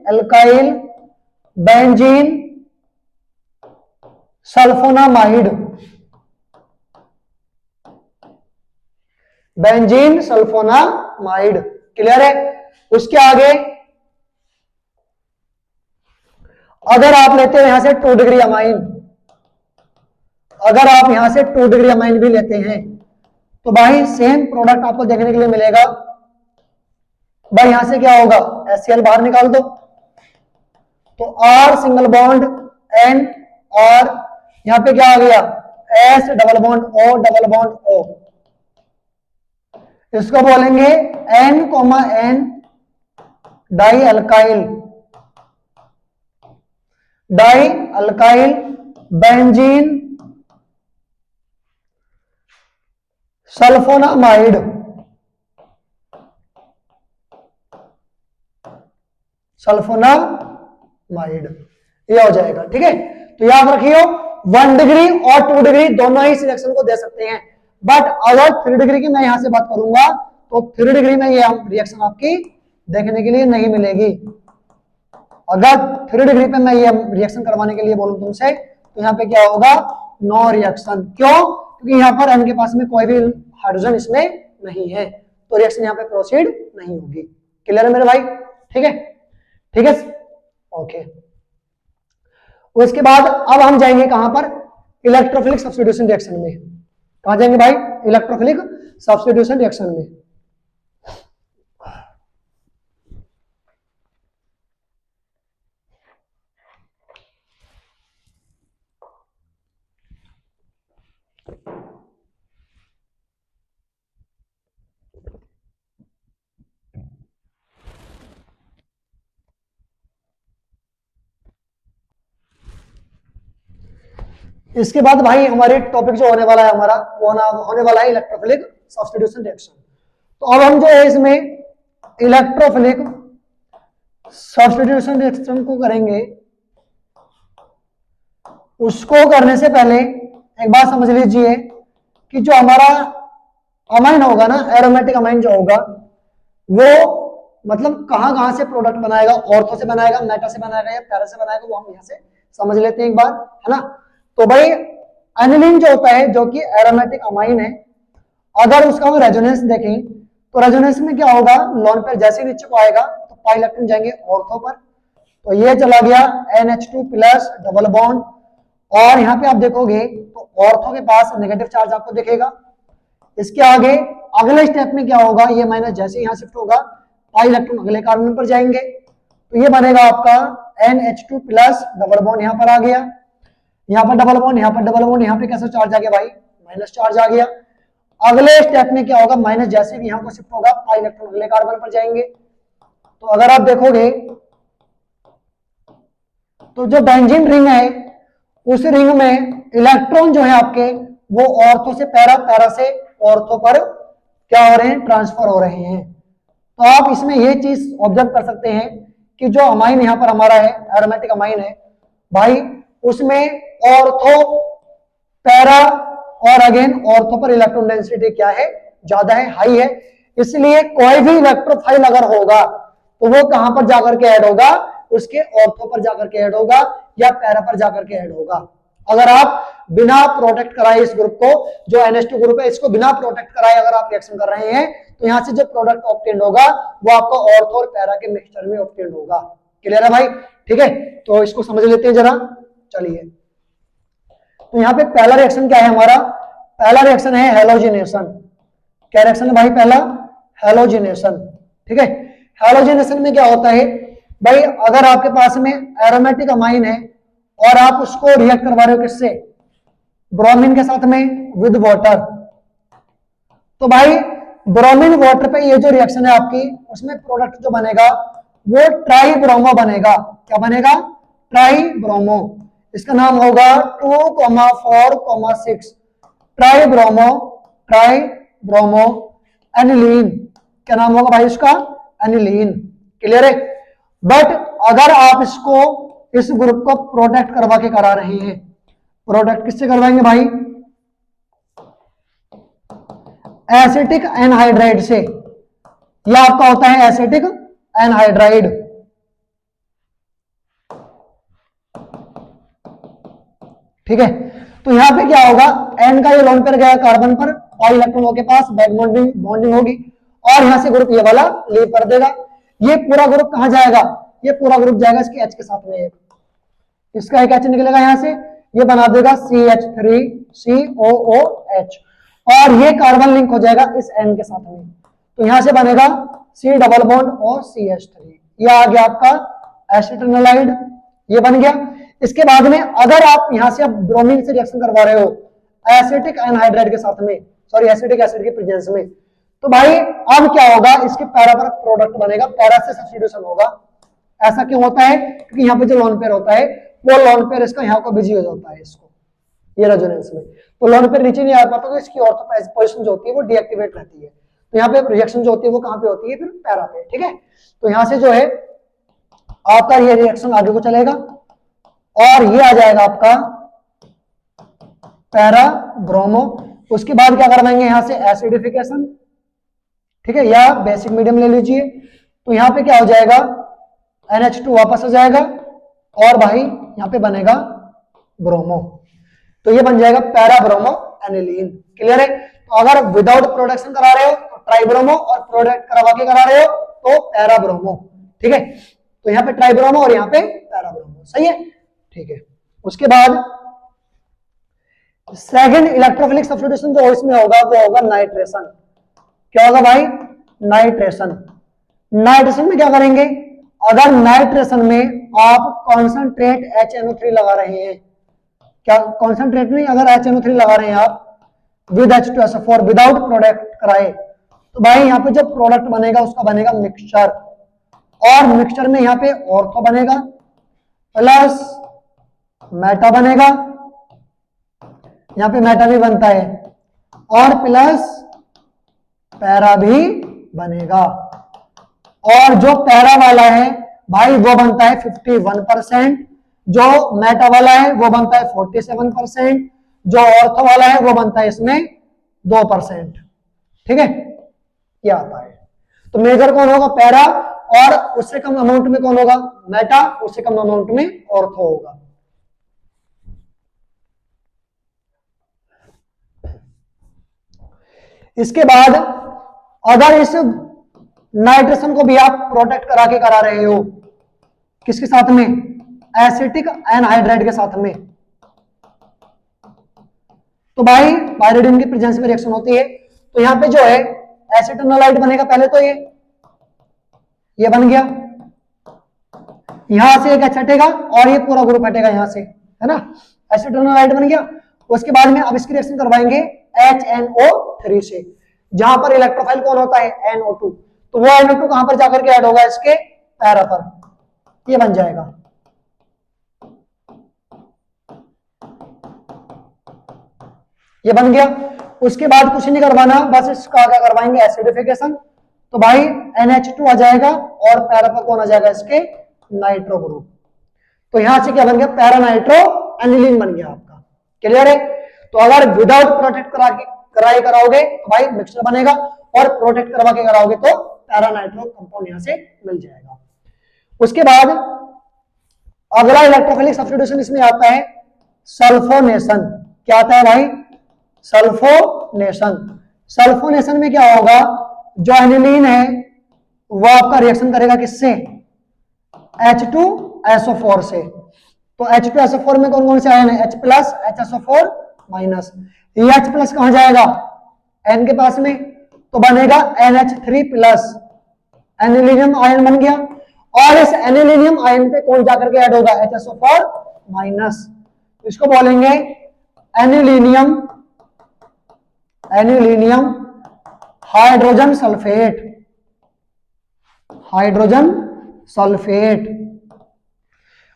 alkyl benzene sulphonamide. Benzene sulphonamide. Clear है? उसके आगे अगर आप लेते हो यहां से 2 डिग्री अमाइन, अगर आप यहां से 2 डिग्री अमाइन भी लेते हैं, तो भाई सेम प्रोडक्ट आपको देखने के लिए मिलेगा। भाई यहां से क्या होगा? HCl बाहर निकाल दो, तो R सिंगल बॉन्ड N और यहां पे क्या आ गया, S double bond O double bond O, इसको बोलेंगे N comma N dialkyl, dialkyl benzene sulphonamide, sulphonamide, ये हो जाएगा। ठीक है, तो याद रखियो 1 डिग्री और 2 डिग्री दोनों ही इस रिएक्शन को दे सकते हैं, बट अगर 3 डिग्री की मैं यहां से बात करूंगा तो 3 डिग्री में ये रिएक्शन आपकी देखने के लिए नहीं मिलेगी। अगर 3 डिग्री पे मैं ये रिएक्शन करवाने के लिए बोलूं तुमसे तो यहाँ पे क्या होगा, नो रिएक्शन। क्यों? क्योंकि यहाँ पर एन के पास में कोई भी हाइड्रोजन इसमें नहीं है, तो रिएक्शन यहाँ पे प्रोसीड नहीं होगी। क्लियर है मेरे भाई? ठीक है, ठीक है, ओके। उसके बाद अब हम जाएंगे कहां पर, इलेक्ट्रोफिलिक सब्स्टिट्यूशन रिएक्शन में। कहां जाएंगे भाई? इलेक्ट्रोफिलिक सब्स्टिट्यूशन रिएक्शन में। इसके बाद भाई हमारे टॉपिक जो होने वाला है हमारा वो होने वाला है इलेक्ट्रोफिलिक सब्स्टिट्यूशन रिएक्शन। तो अब हम जो है इसमें इलेक्ट्रोफिलिक सब्स्टिट्यूशन रिएक्शन को करेंगे, उसको करने से पहले एक बात समझ लीजिए कि जो हमारा अमाइन होगा ना, एरोमेटिक अमाइन जो होगा वो मतलब कहां कहां से प्रोडक्ट बनाएगा, ऑर्थो से बनाएगा, मेटा से बनाएगा या पैरा से बनाएगा, वो हम यहां से समझ लेते हैं एक बार, है ना। तो भाई एनिलीन जो होता है जो कि एरोमेटिक अमाइन है, अगर उसका हम रेजोनेंस देखें तो रेजोनेंस में क्या होगा, लोन पेयर जैसे नीचे को आएगा तो पाई इलेक्ट्रॉन जाएंगे ऑर्थो पर, तो ये चला गया NH2 प्लस डबल बॉन्ड, और यहाँ पे आप देखोगे तो ऑर्थो के पास नेगेटिव चार्ज आपको दिखेगा। इसके आगे अगले स्टेप में क्या होगा, ये माइनस जैसे यहाँ शिफ्ट होगा पाई इलेक्ट्रॉन अगले कार्बन पर जाएंगे, तो ये बनेगा आपका NH2 प्लस डबल बॉन्ड, यहाँ पर आ गया, यहाँ पर डबल बॉन्ड, यहाँ पर डबल बॉन्ड, यहाँ पे कैसा चार्ज आ गया भाई, माइनस चार्ज आ गया। अगले स्टेप में क्या होगा, माइनस जैसे भी यहाँ को शिफ्ट होगा पाई इलेक्ट्रॉन अगले कार्बन पर जाएंगे। तो अगर आप देखोगे तो जो बेंजीन रिंग है उस रिंग में इलेक्ट्रॉन जो है आपके वो ऑर्थो से पैरा, पैरा से ऑर्थो पर क्या हो रहे हैं, ट्रांसफर हो रहे हैं। तो आप इसमें ये चीज ऑब्जर्व कर सकते हैं कि जो अमाइन यहाँ पर हमारा है, एरोमेटिक अमाइन है भाई, उसमें ऑर्थो पैरा और अगेन ऑर्थो पर इलेक्ट्रॉन डेंसिटी क्या है, ज्यादा है, हाई है। इसलिए कोई भी इलेक्ट्रोफाइल अगर होगा तो वो कहां पर जाकर के ऐड होगा, उसके ऑर्थो पर जाकर के ऐड होगा या पैरा पर जाकर के ऐड होगा। अगर आप बिना प्रोटेक्ट कराए इस ग्रुप को, जो NH2 ग्रुप है इसको बिना प्रोटेक्ट कराए अगर आप रिएक्शन कर रहे हैं तो यहां से जो प्रोडक्ट ऑब्टेन होगा वो आपका ऑर्थो और पैरा के मिक्सचर में ऑब्टेन होगा। क्लियर है भाई? ठीक है, तो इसको समझ लेते हैं जरा, चलिए। तो यहाँ पे पहला रिएक्शन क्या है हमारा, पहला रिएक्शन है हेलोजिनेशन। क्या रिएक्शन है भाई? पहला हेलोजिनेशन। ठीक है, हेलोजिनेशन में क्या होता है भाई, अगर आपके पास में एरोमेटिक अमाइन है और आप उसको रिएक्ट करवा रहे हो किससे, ब्रोमीन के साथ में विद वाटर, तो भाई ब्रोमीन वाटर पे ये जो रिएक्शन है आपकी, उसमें प्रोडक्ट जो बनेगा वो ट्राई ब्रोमो बनेगा। क्या बनेगा? Try bromo. इसका नाम होगा 2,4,6 ट्राई ब्रोमो एनिलीन। क्या नाम होगा भाई इसका? एनिलीन। क्लियर है? बट अगर आप इसको इस ग्रुप को प्रोटेक्ट करवा के करा रहे हैं, प्रोटेक्ट किससे करवाएंगे भाई? एसिटिक एनहाइड्राइड से। यह आपका होता है एसिटिक एनहाइड्राइड। ठीक है, तो यहां पे क्या होगा, एन का ये लोन पेयर गया कार्बन पर, पाई इलेक्ट्रॉनों के पास बैक बॉन्डिंग होगी और यहां से ग्रुप ये वाला लीव कर देगा। ये पूरा ग्रुप कहां जाएगा? ये पूरा ग्रुप जाएगा इसके H के साथ में, इसका एक H निकलेगा यहां से, ये बना देगा CH3COOH और ये कार्बन लिंक हो जाएगा इस N के साथ में, तो यहां से बनेगा C डबल बॉन्ड और CH3। ये आ गया आपका एसिटाइल, ये बन गया। इसके बाद में अगर आप यहां से अब ब्रोमीन से रिएक्शन करवा रहे हो एसिटिक एनहाइड्राइड के साथ में, सॉरी एसिटिक एसिड के प्रेजेंस में, तो भाई अब क्या होगा, इसके पैरा पर प्रोडक्ट बनेगा, पैरा से सब्स्टिट्यूशन होगा। ऐसा क्यों होता है, क्योंकि यहाँ पे जो लोन पेयर होता है वो लोन पेयर इसका यहाँ को बिजी हो जाता है, इसको ये रेजोनेंस में, तो लोन पेयर नीचे नहीं आ पाता, तो इसकी ऑर्थो पोजीशन जो होती है वो डीएक्टिवेट रहती है। तो यहाँ पे रिएक्शन जो होती है वो कहाँ पे होती है, फिर पैरा पे, ठीक है। तो यहाँ से जो है आपका ये रिएक्शन आगे को चलेगा और ये आ जाएगा आपका पैरा ब्रोमो। उसके बाद क्या करवाएंगे यहाँ से एसिडिफिकेशन, ठीक है, या बेसिक मीडियम ले लीजिए। तो यहाँ पे क्या हो जाएगा, NH2 वापस आ जाएगा और भाई यहाँ पे बनेगा ब्रोमो, तो ये बन जाएगा पैरा ब्रोमो एनिलीन। क्लियर है। तो अगर विदाउट प्रोडक्शन करा रहे हो तो ट्राइब्रोमो, और प्रोडक्ट करवा के करा रहे हो तो पैरा ब्रोमो, ठीक है। तो यहाँ पे ट्राइब्रोमो और यहाँ पे पैरा ब्रोमो, सही है, ठीक है। उसके बाद सेकंड इलेक्ट्रोफिलिक सब्स्टिट्यूशन जो इसमें होगा वो होगा नाइट्रेशन। क्या होगा भाई, नाइट्रेशन। नाइट्रेशन में क्या करेंगे, अगर नाइट्रेशन में आप कॉन्सेंट्रेट HNO3 लगा रहे हैं, क्या कॉन्सेंट्रेट नहीं, अगर HNO3 लगा रहे हैं आप विद H2SO4 विदाउट प्रोडक्ट कराए, तो भाई यहाँ पे जो प्रोडक्ट बनेगा उसका बनेगा मिक्सचर, और मिक्सचर में यहाँ पे ऑर्थो बनेगा प्लस मेटा बनेगा, यहाँ पे मेटा भी बनता है, और प्लस पैरा भी बनेगा। और जो पैरा वाला है भाई वो बनता है 51%, जो मेटा वाला है वो बनता है 47%, जो ऑर्थो वाला है वो बनता है इसमें 2%, ठीक है, ये आता है। तो मेजर कौन होगा, पैरा, और उससे कम अमाउंट में कौन होगा, मेटा, उससे कम अमाउंट में ऑर्थो होगा। इसके बाद अगर इस नाइट्रेशन को भी आप प्रोटेक्ट करा के करा रहे हो, किसके साथ में, एसिटिक एनहाइड्राइड के साथ में, तो भाई पायरिडिन की प्रेजेंस में रिएक्शन होती है। तो यहां पे जो है एसिटोनोलाइट बनेगा, पहले तो ये बन गया, यहां से एक H हटेगा और ये पूरा ग्रुप हटेगा यहां से, है ना, एसिटोनोलाइट बन गया। उसके बाद में अब इसकी रिएक्शन करवाएंगे HNO3 से, जहां पर इलेक्ट्रोफाइल कौन होता है, NO2, तो वो NO2 कहां पर जाकर के ऐड होगा, इसके पैरा पर, ये बन जाएगा। ये बन गया। उसके बाद कुछ नहीं करवाना, बस इसका क्या करवाएंगे, एसिडिफिकेशन। तो भाई NH2 आ जाएगा और पैरा पर कौन आ जाएगा, इसके नाइट्रो ग्रुप। तो यहां से क्या बन गया, पैरा नाइट्रो एनिलीन बन गया आपका। क्लियर है। तो अगर विदाउट प्रोटेक्ट कराई कराओगे तो भाई मिक्सचर बनेगा, और प्रोटेक्ट करवा के कराओगे तो पैरा नाइट्रो कंपाउंड यहां से मिल जाएगा। उसके बाद अगला इलेक्ट्रोफिलिक सब्स्टिट्यूशन इसमें आता है सल्फोनेशन। क्या आता है भाई, सल्फोनेशन। सल्फोनेशन में क्या होगा, जो एनिलीन है वो आपका रिएक्शन करेगा किससे, H2SO4 से। तो H2SO4 में कौन कौन से आयन है, H प्लस, HSO4 माइनस। ये H प्लस कहां जाएगा, N के पास में, तो बनेगा NH3 प्लस, एनिलीनियम आयन बन गया। और इस एनिलीनियम आयन पे कौन जाकर के ऐड होगा, HSO4 माइनस। इसको बोलेंगे anilinium, anilinium hydrogen sulphate, hydrogen sulphate.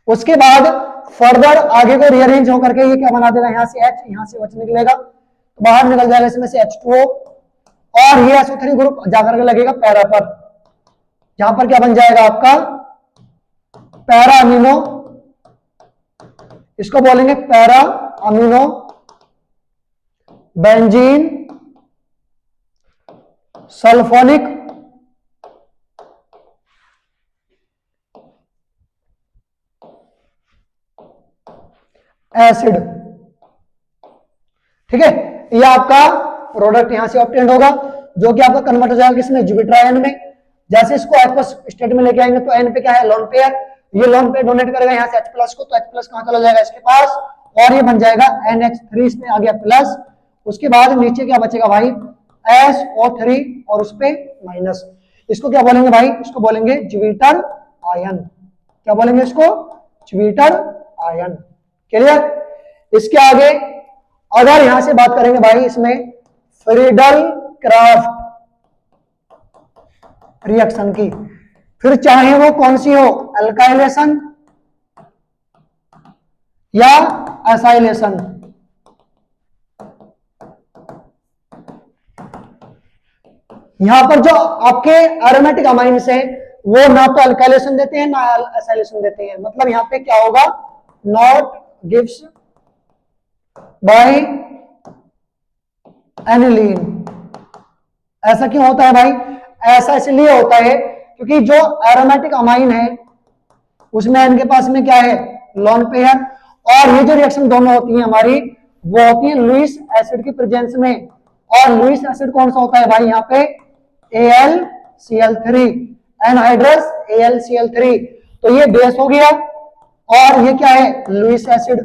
उसके बाद फर्दर आगे को रिअरेंज होकर के ये क्या बना देगा, यहां से H, यहां से H निकलेगा, तो बाहर निकल जाएगा इसमें से H2O, और ये SO3 ग्रुप जाकर के लगेगा पैरा पर, जहां पर क्या बन जाएगा आपका पैरा अमीनो, इसको बोलेंगे para amino benzene sulphonic acid, ठीक है। ये आपका प्रोडक्ट यहां से ऑब्टेन्ड होगा, जो कि आपका कन्वर्ट हो जाएगा किसमें, जुबिट्रायन में। जैसे इसको एक्वस स्टेट में लेके आएंगे तो N पे क्या है, लोन पेयर, ये लोन पेयर डोनेट करेगा यहां से H प्लस को, तो H प्लस कहां चला जाएगा, इसके पास, और ये बन जाएगा NH3, इसमें आ गया प्लस। उसके बाद नीचे क्या बचेगा भाई, SO3 और उस पे माइनस। इसको क्या बोलेंगे भाई, इसको बोलेंगे ज्विटर आयन। क्या बोलेंगे इसको, ज्विटर आयन। क्लियर। इसके आगे अगर यहां से बात करेंगे भाई इसमें फ्रीडल क्राफ्ट रिएक्शन की, फिर चाहे वो कौन सी हो, अल्काइलेशन या एसाइलेशन, यहां पर जो आपके एरोमेटिक अमाइन्स है वो ना तो अल्काइलेशन देते हैं ना एसाइलेशन देते हैं। मतलब यहां पे क्या होगा, नॉट गिव्स बाय एनिलीन। ऐसा क्यों होता है भाई, ऐसा इसलिए होता है क्योंकि जो एरोमेटिक अमाइन है उसमें इनके पास में क्या है, लोन पेयर, और ये जो रिएक्शन दोनों होती है हमारी वो होती है लुईस एसिड की प्रेजेंस में। और लुईस एसिड कौन सा होता है भाई, यहाँ पे AlCl3, एनहाइड्रस AlCl3। तो ये बेस हो गया और ये क्या है, लुईस एसिड।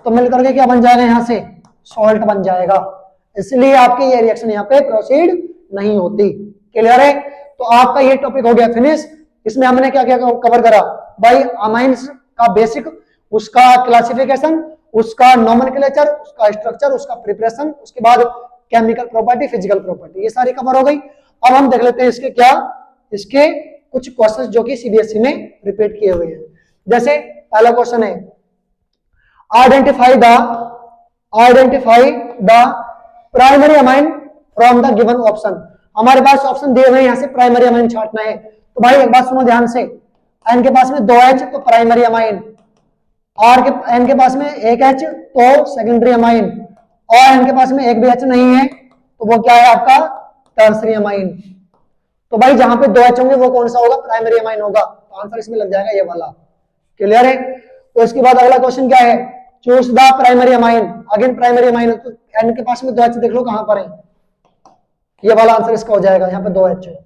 तो मिलकर के क्या बन जाएगा, यहां से सॉल्ट बन जाएगा। इसलिए आपकी ये रिएक्शन यहाँ पे प्रोसीड नहीं होती। क्लियर है। तो आपका ये टॉपिक हो गया फिनिश। इसमें हमने क्या क्या कवर करा भाई, अमाइंस का बेसिक, उसका क्लासिफिकेशन, उसका नोमेनक्लेचर, उसका स्ट्रक्चर, उसका प्रिपरेशन, उसके बाद केमिकल प्रॉपर्टी, फिजिकल प्रॉपर्टी, ये सारी कवर हो गई। अब हम देख लेते हैं इसके क्या, इसके कुछ क्वेश्चन जो कि सीबीएसई में रिपीट किए हुए हैं। जैसे पहला क्वेश्चन है identify the primary amine from the given option. हमारे पास ऑप्शन दिए हुए हैं, यहां से प्राइमरी अमाइन छांटना है। तो भाई एक बात सुनो ध्यान से, एन के पास में 2H तो प्राइमरी अमाइन, एन के पास में 1H तो सेकेंडरी अमाइन, और एन के पास में एक भी H नहीं है तो वो क्या है आपका टर्सरी अमाइन। तो भाई जहां पे 2H होंगे वो कौन सा होगा, प्राइमरी अमाइन होगा। तो आंसर इसमें लग जाएगा ये वाला। क्लियर है। तो इसके बाद अगला क्वेश्चन क्या है, choose the primary amine. Again primary amine, तो एन के पास में 2H देख लो कहां पर है, ये वाला आंसर इसका हो जाएगा। यहाँ पे 2H है।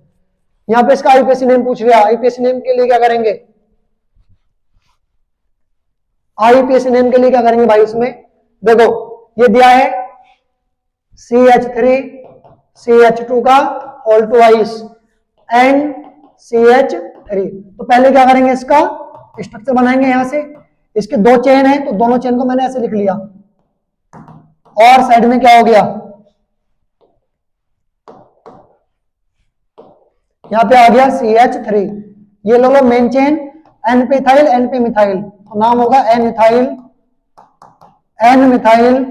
यहाँ पे इसका आईपीएससी नेम पूछ लिया, आईपीएससी नेम के लिए क्या करेंगे, आईपीएससी नेम के लिए क्या करेंगे भाई, इसमें देखो ये दिया है CH3 CH2 का होल ट्वाइस NCH3। तो पहले क्या करेंगे, इसका स्ट्रक्चर बनाएंगे। यहां से इसके 2 चेन है तो दोनों चेन को मैंने ऐसे लिख लिया, और साइड में क्या हो गया, यहां पे आ गया CH3। ये लो लो मेन चेन N पे इथाइल N पे मिथाइल, तो नाम होगा N ethyl N methyl.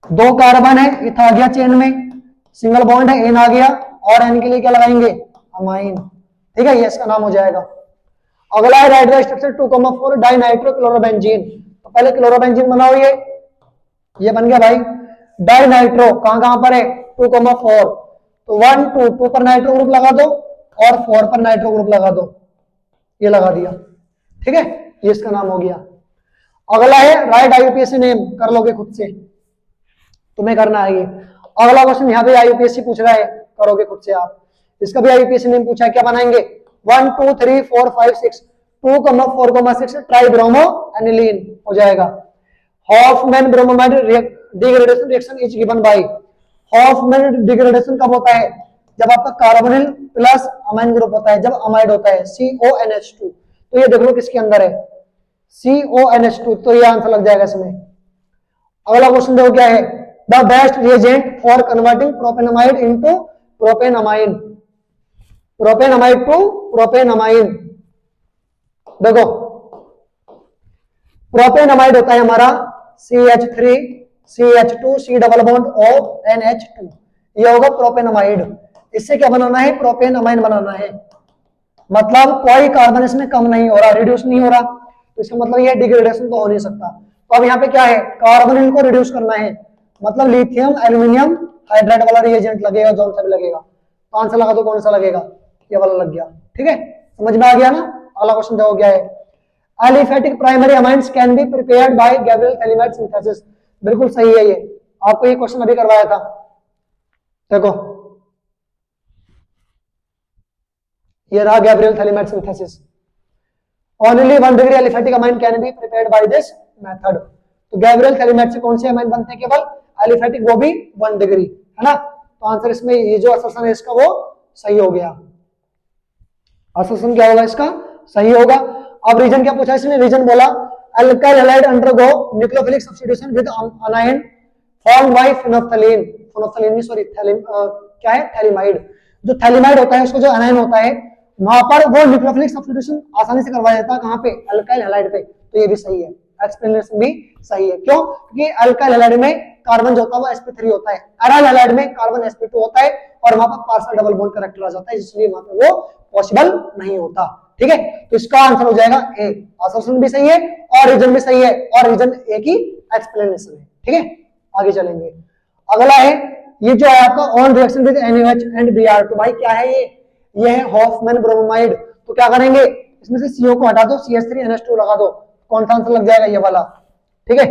2 carbon है, इथ आ गया चेन में, सिंगल बॉन्ड है N आ गया, और N के लिए क्या लगाएंगे, अमाइन। ठीक है, ये इसका नाम हो जाएगा। अगला है राइट द स्ट्रक्चर 2,4 डाइनाइट्रोक्लोरोबेंजीन। तो पहले क्लोरोबेंजीन बनाओ, ये बन गया भाई डाइनाइट्रो, कहां पर है 2,4। तो 1 2 2 पर नाइट्रो ग्रुप लगा दो और 4 पर नाइट्रो ग्रुप लगा दो, ये लगा दिया। ठीक है, ये इसका नाम हो गया। अगला है राइट आईयूपीएससी नेम, कर लोगे खुद से, तुम्हें करना है ये। अगला क्वेश्चन यहाँ पे आईयूपीएससी पूछ रहा है, करोगे खुद से आप। इसका भी आईयूपीएससी नेम पूछा है, क्या बनाएंगे 1 2 3 4 5 6 2,4,6 ट्राइब्रोमो एनिलीन हो जाएगा। Hofmann bromamide degradation reaction is given by, Hofmann degradation कब होता है, जब आपका कार्बोनिल प्लस अमाइन ग्रुप होता है, जब अमाइड होता है CONH2। तो ये देख लो किसके अंदर है, CONH2, तो ये आंसर लग जाएगा इसमें। अगला क्वेश्चन देखो क्या है, the best reagent for converting propanamide into propanamine, propanamide to propanamine. देखो प्रोपेनमाइड होता है हमारा CH3 CH2 C double bond O NH2, ये होगा प्रोपेनमाइड। इससे क्या बनाना है, प्रोपेनमाइन बनाना है। मतलब कोई कार्बन इसमें कम नहीं हो रहा, रिड्यूस नहीं हो रहा, तो इसका मतलब ये डिग्रेडेशन तो हो नहीं सकता। तो अब यहाँ पे क्या है, कार्बोनिल को रिड्यूस करना है, मतलब लिथियम एल्यूमिनियम हाइड्राइड वाला रिएजेंट लगेगा, जो सा भी लगेगा। तो आंसर लगा दो कौन सा लगेगा, ये वाला लग गया। ठीक है, समझ में आ गया ना। अगला क्वेश्चन देखो क्या है, aliphatic primary amines can be prepared by Gabriel phthalimide synthesis. बिल्कुल सही है, ये आपको ये क्वेश्चन अभी करवाया था। देखो ये रहा Gabriel phthalimide synthesis, only 1 degree aliphatic amine can be prepared by this method. तो गैब्रियल थैलीमैट से कौन से अमाइन बनते हैं, केवल एलिफेटिक, वो भी 1 डिग्री, है ना। तो आंसर इसमें ये जो असर्शन है इसका वो सही हो गया, असर्शन क्या होगा इसका, सही होगा। अब रीजन क्या पूछा इसने, रीजन बोला alkyl halide undergo nucleophilic substitution with अनायन formed by phenolphthalein, phenolphthalein sorry क्या है, थैलिमाइड। जो थैलिमाइड होता है उसको जो अनायन होता है वहां पर वो न्यूक्लियोफिलिक सब्स्टिट्यूशन आसानी से करवाया जाता है, कहां पे, अल्काइल हैलाइड पे। तो ये भी सही है, एक्सप्लेनेशन भी सही है। क्यों, क्योंकि अल्काइल हैलाइड में कार्बन जो होता है वो sp3 होता है, एराइल हैलाइड में कार्बन sp2 होता है और वहां पर पार्शियल डबल बॉन्ड करेक्टर आ जाता है, इसलिए वहां पर वो पॉसिबल नहीं होता। ठीक है, तो इसका आंसर हो जाएगा ए, असर्शन भी सही है और रीजन भी सही है, और रीजन ए की एक्सप्लेनेशन है। ठीक है, आगे चलेंगे। अगला है ये जो है आपका on reaction with NaOH and Br2, भाई क्या है ये है हॉफमैन ब्रोमाइड। तो क्या करेंगे, इसमें से CO को हटा दो, CH3NH2 लगा दो, कौन सा आंसर लग जाएगा, ये वाला। ठीक है,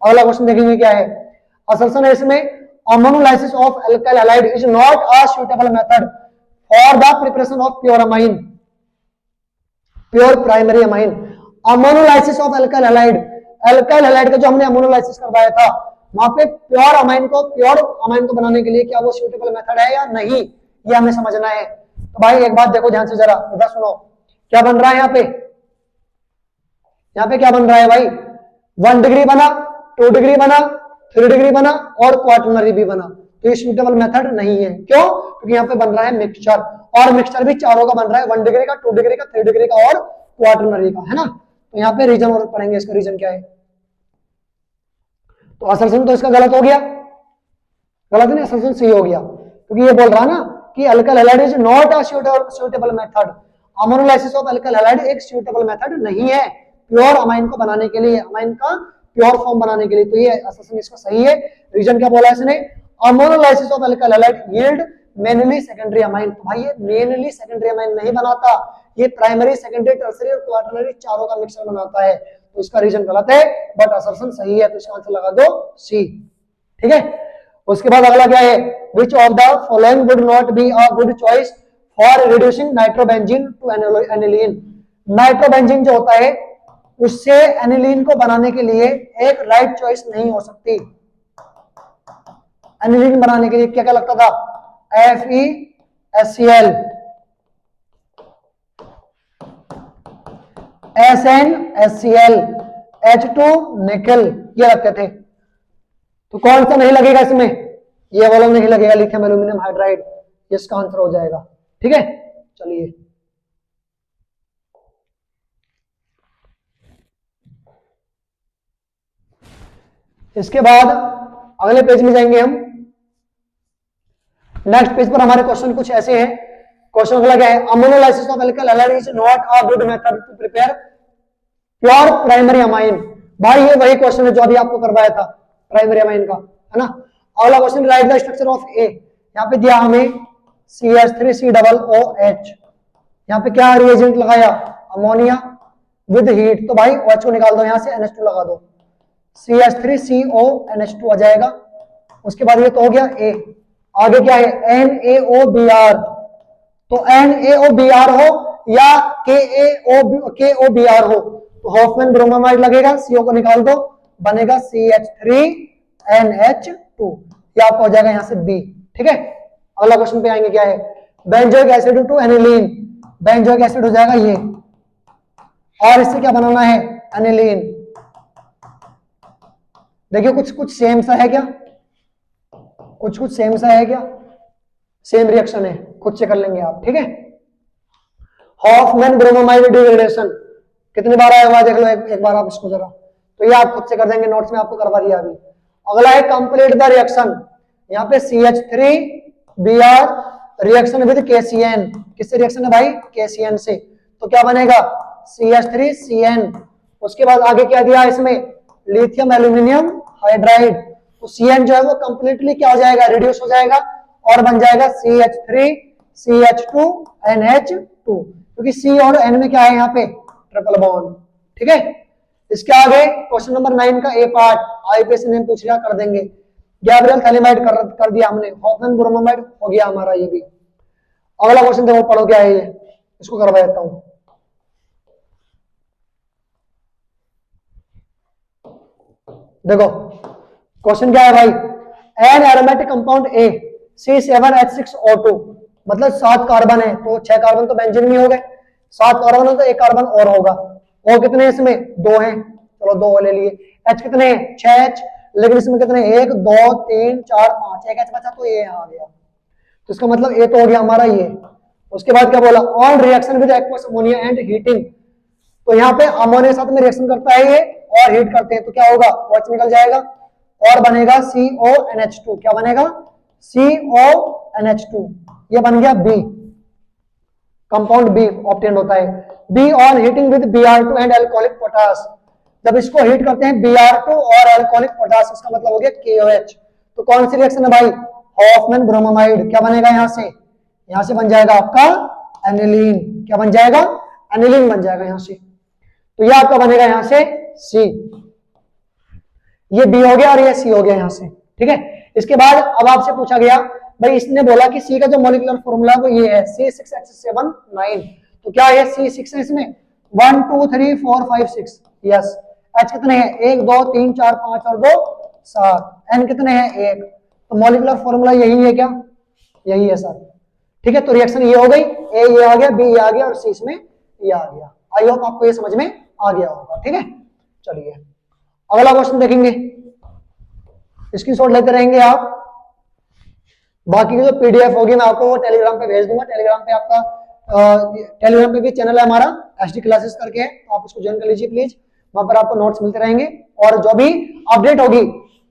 अगला क्वेश्चन देखेंगे क्या है, असर्शन है इसमें ammonolysis of alkyl halide is not a suitable method for the preparation of pure amine, pure primary amine. Ammonolysis of alkyl halide, alkyl halide का जो हमने अमोनोलाइसिस करवाया था वहां पे प्योर अमाइन को बनाने के लिए क्या वो सूटेबल मेथड है या नहीं, ये हमें समझना है। तो भाई एक बात देखो ध्यान से जरा, इधर सुनो, क्या बन रहा है यहाँ पे क्या बन रहा है भाई, 1 डिग्री बना, 2 डिग्री बना, 3 डिग्री बना और क्वार्टरनरी भी बना। तो ये सूटेबल मेथड नहीं है, क्यों, क्योंकि यहाँ पे बन रहा है मिक्सचर, और मिक्सचर भी चारों का बन रहा है, 1 डिग्री का, 2 डिग्री का, 3 डिग्री का और क्वार्टरनरी का, है ना। तो यहाँ पे रीजन और पढ़ेंगे, इसका रीजन क्या है। तो असर्शन तो इसका गलत हो गया, गलत नहीं, असर्शन सही हो गया, क्योंकि ये बोल रहा ना कि alkyl halide is not a suitable method. Ammonolysis of alkyl halide एक सूटेबल मेथड नहीं है प्योर अमाइन को बनाने के लिए, अमाइन का प्योर फॉर्म बनाने के लिए। तो ये असर्शन इसका सही है। रीजन क्या बोला इसने, ammonolysis of alkyl halide yield mainly secondary amine. तो भाई ये मेनली सेकेंडरी अमाइन नहीं बनाता, ये प्राइमरी, सेकेंडरी, टर्सरी और क्वार्टरनरी चारों का मिक्सचर बनाता है। तो इसका रीजन गलत है, बट असर्शन सही है, तो इसका आंसर लगा दो सी। ठीक है, उसके बाद अगला क्या है, which of the following would not be a good choice for reducing nitrobenzene to aniline. Nitrobenzene जो होता है उससे एनिलीन को बनाने के लिए एक राइट चॉइस नहीं हो सकती। एनिलीन बनाने के लिए क्या क्या लगता था, FeHCl, SnHCl, H2 निकल, ये लगते थे। तो कौन सा नहीं लगेगा इसमें, ये वाला नहीं लगेगा, लिथियम एल्यूमिनियम हाइड्राइड, इसका आंसर हो जाएगा। ठीक है, चलिए इसके बाद अगले पेज में जाएंगे हम। नेक्स्ट पेज पर हमारे क्वेश्चन कुछ ऐसे हैं। क्वेश्चन अगला क्या है, ammonolysis of alkyl halide is not a good method to prepare pure primary amine. भाई ये वही क्वेश्चन है जो अभी आपको करवाया था प्राइमरी अमाइन का, है ना। अगला question, write the structure of A. यहाँ पे दिया हमें CH3COOH, यहाँ पे क्या रिएजेंट लगाया, अमोनिया विद हीट। तो भाई OH को निकाल दो, यहाँ से NH2 लगा दो, CH3CONH2 आ जाएगा। उसके बाद ये तो हो गया ए। आगे क्या है, NaOBr। तो NaOBr हो या KOBr हो तो हॉफमैन ब्रोमाइड लगेगा, CO को निकाल दो, बनेगा CH3NH2, ये आपको हो जाएगा यहाँ से B। ठीक है, अगला क्वेश्चन पे आएंगे, क्या है, benzoic acid to aniline. Benzoic acid हो जाएगा ये, और इससे क्या बनाना है, एनिलीन। देखिए कुछ कुछ सेम सा है क्या, कुछ कुछ सेम सा है क्या, सेम रिएक्शन है, खुद से कर लेंगे आप। ठीक है, हॉफमैन ब्रोमाइड डिग्रेडेशन कितनी बार आया हुआ देख लो एक बार आप इसको जरा, तो ये आप खुद से कर देंगे, नोट्स में आपको करवा दिया अभी। अगला है कंप्लीट द रिएक्शन। यहाँ पे CH3Br रिएक्शन विद KCN, किससे रिएक्शन है भाई, KCN से। तो क्या बनेगा, CH3Cn। उसके बाद आगे क्या दिया इसमें, लिथियम एल्यूमिनियम हाइड्राइड। तो Cn जो है वो कंप्लीटली क्या हो जाएगा, रिड्यूस हो जाएगा और बन जाएगा CH3CH2NH2, क्योंकि C और N में क्या है यहाँ पे, ट्रिपल बॉन्ड। ठीक है, इसके आगे क्वेश्चन नंबर 9 का ए पार्ट, आईपीएस ने पूछ लिया, कर देंगे। गैब्रियल थैलिमाइड कर दिया हमने, हॉफमैन ब्रोमाइड हो गया हमारा ये भी। अगला क्वेश्चन देखो, पढ़ो क्या है ये, इसको करवा देता हूं। देखो क्वेश्चन क्या है भाई, an aromatic compound A C7H6O2, मतलब 7 कार्बन है, तो 6 कार्बन तो बेंजीन में हो गए, 7 कार्बन है तो 1 कार्बन और होगा। O कितने हैं इसमें, 2 हैं, चलो 2 ले लिए। H कितने हैं, 6H, लेकिन इसमें कितने, 1 2 3 4 5, एक H बचा तो ये आ गया, तो इसका मतलब ये तो हो गया हमारा ये। उसके बाद क्या बोला, on reaction with aqueous ammonia and heating, तो यहाँ पे अमोनिया के साथ में रिएक्शन करता है ये और हीट करते हैं, तो क्या होगा, OH निकल जाएगा और बनेगा CONH2, क्या बनेगा, CONH2, ये बन गया B, कंपाउंड बी ऑब्टेन होता है। Be on heating with Br2 and alcoholic potash, जब इसको हीट करते हैं Br2 और अल्कोहलिक पोटास, इसका मतलब हो गया KOH। तो कौन सी रिएक्शन है भाई, हॉफमैन ब्रोमाइड, क्या बनेगा यहां से बन जाएगा आपका एनिलीन, क्या बन जाएगा, एनिलीन बन जाएगा यहां से, तो ये आपका बनेगा यहां से C, ये B हो गया और ये C हो गया यहां से, ठीक है। इसके बाद अब आपसे पूछा गया भाई, इसने बोला कि C का जो मॉलिक्यूलर फॉर्मूला है वो ये है C6H7 9, तो क्या ये C6 है इसमें, 1 2 3 4 5 6, यस। H कितने हैं, 1 2 3 4 5 और 2 7, N कितने हैं, 1, तो मॉलिक्यूलर फॉर्मूला यही है क्या, यही है सर, ठीक है। तो रिएक्शन ये हो गई, A ये आ गया, B ये आ गया और C इसमें ये आ गया। आई होप आपको ये समझ में आ गया होगा, ठीक है। चलिए अगला क्वेश्चन देखेंगे, स्क्रीनशॉट लेते रहेंगे आप, बाकी की जो पीडीएफ होगी मैं आपको वो टेलीग्राम पे भेज दूंगा। टेलीग्राम पे आपका टेलीग्राम पे भी चैनल है हमारा एचडी क्लासेस करके है, तो आप उसको ज्वाइन कर लीजिए प्लीज, वहां पर आपको नोट्स मिलते रहेंगे और जो भी अपडेट होगी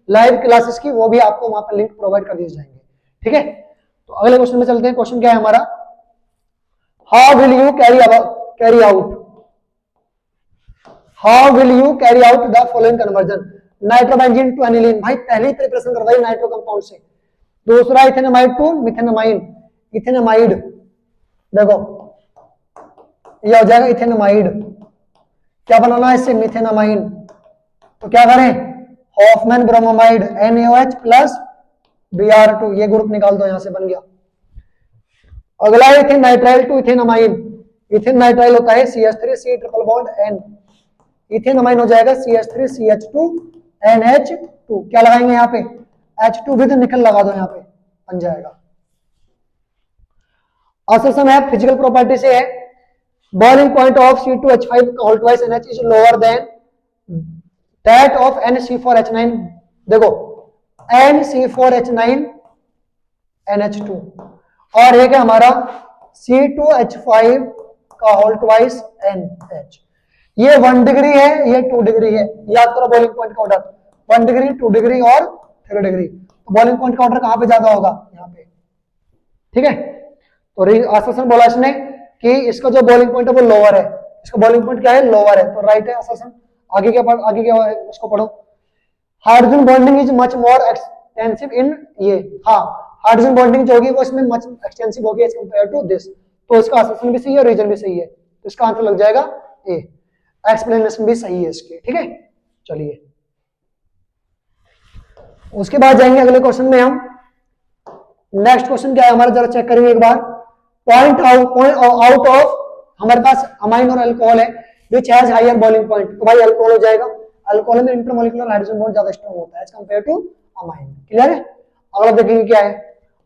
लाइव क्लासेस की वो भी आपको वहां पर लिंक प्रोवाइड कर दिए जाएंगे, ठीक है। तो अगले क्वेश्चन में चलते हैं। क्वेश्चन क्या है हमारा, how will you carry out the following conversion, nitrobenzene to aniline, भाई पहले प्रिपरेशन करवाई नाइट्रो कंपाउंड से। दूसरा इथेनामाइड टू मिथेनामाइन, इथेनामाइड देखो ये हो जाएगा इथेनामाइड, क्या बनाना है इससे, मिथेनामाइन, तो क्या करें, Hoffmann bromide NaOH plus Br2, ये ग्रुप निकाल दो, यहां से बन गया। अगला है ethane nitrile to ethanamine, ethane nitrile होता है CH3C triple bond N, ethanamine हो जाएगा CH3CH2NH2, क्या लगाएंगे यहाँ पे, H2 विद निकल लगा दो, यहाँ पे बन जाएगा। असर्शन है फिजिकल प्रॉपर्टी से है, boiling point of C2H5 whole twice NH is lower than that of NC4H9, देखो NC4H9 NH2 और एक है हमारा C2H5 का होल ट्वाइस NH, ये 1 डिग्री है, ये 2 डिग्री है, याद करो बॉइलिंग पॉइंट का ऑर्डर 1 डिग्री 2 डिग्री और 3 डिग्री, तो बॉइलिंग पॉइंट का ऑर्डर कहां पे ज्यादा होगा, यहाँ पे, ठीक है। तो आसर्शन बोला इसने कि इसका जो बॉइलिंग पॉइंट है वो लोअर है, इसका बॉइलिंग पॉइंट क्या है, लोअर है, तो राइट है आसर्शन। आगे क्या है उसको पढ़ो, hydrogen bonding is much more extensive in ये, हाँ हाइड्रोजन बॉन्डिंग जो होगी वो इसमें मच एक्सटेंसिव होगी एज कंपेयर टू दिस, तो इसका आसर्शन भी सही है, रीजन भी सही है, तो इसका आंसर लग जाएगा ए, एक्सप्लेनेशन भी सही है इसके, ठीक है। चलिए उसके बाद जाएंगे अगले क्वेश्चन में हम, नेक्स्ट क्वेश्चन क्या है हमारा, जरा चेक करेंगे एक बार। पॉइंट आउट ऑफ हमारे पास अमाइन और अल्कोहल है which has higher boiling point, तो भाई अल्कोहल हो जाएगा, अल्कोहल में इंटरमोलिकुलर हाइड्रोजन बॉन्ड ज्यादा स्ट्रांग होता है as compare to amine, clear है। अगला देखेंगे क्या है,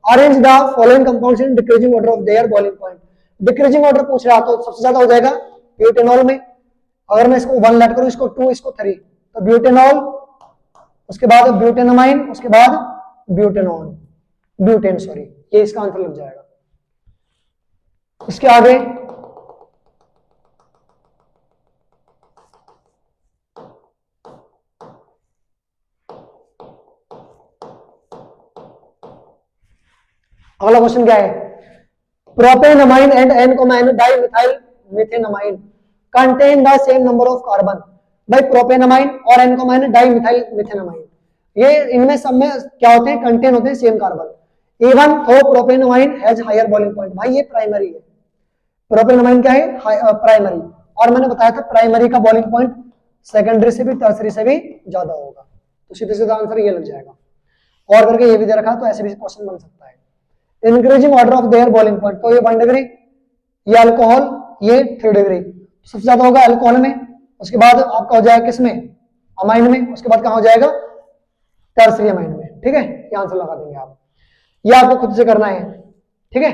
arrange the following compounds in decreasing order of their boiling point, decreasing order पूछ रहा तो सबसे ज्यादा हो जाएगा ब्यूटेनॉल में, अगर मैं इसको 1 लेट करूं, इसको 2 इसको 3, तो ब्यूटेनॉल, उसके बाद ब्यूटेनमाइन, उसके बाद ब्यूटेनॉल, ब्यूटेन सॉरी, ये इसका आंसर लग जाएगा। इसके आगे अगला क्वेश्चन क्या है, प्रोपेनमाइन एंड एनकोमाइन dimethyl methanamine contain the same number of carbon, भाई प्रोपेनमाइन और एनकोमाइन डाइमिथाइल मिथेनमाइन, ये इनमें सब में क्या होते हैं, कंटेन होते हैं सेम कार्बन, इवन थो प्रोपेनमाइन हैज हायर बॉइलिंग पॉइंट, भाई ये प्राइमरी है, प्रोपेनमाइन क्या है, प्राइमरी, और मैंने बताया था प्राइमरी का बॉइलिंग पॉइंट सेकेंडरी से भी टर्सरी से भी ज्यादा होगा, तो सीधे सीधा आंसर ये लग जाएगा। और करके ये भी दे रखा तो ऐसे भी क्वेश्चन बन सकता है। Increasing order of their boiling point, तो ये 1 डिग्री, ये अल्कोहल, ये 3 डिग्री, सबसे ज्यादा होगा अल्कोहल में, उसके बाद आपका हो जाएगा किसमें, अमाइन में, उसके बाद कहां हो जाएगा, टर्सरी अमाइन में, ठीक है। ये आंसर लगा देंगे आप, ये आपको खुद से करना है, ठीक है,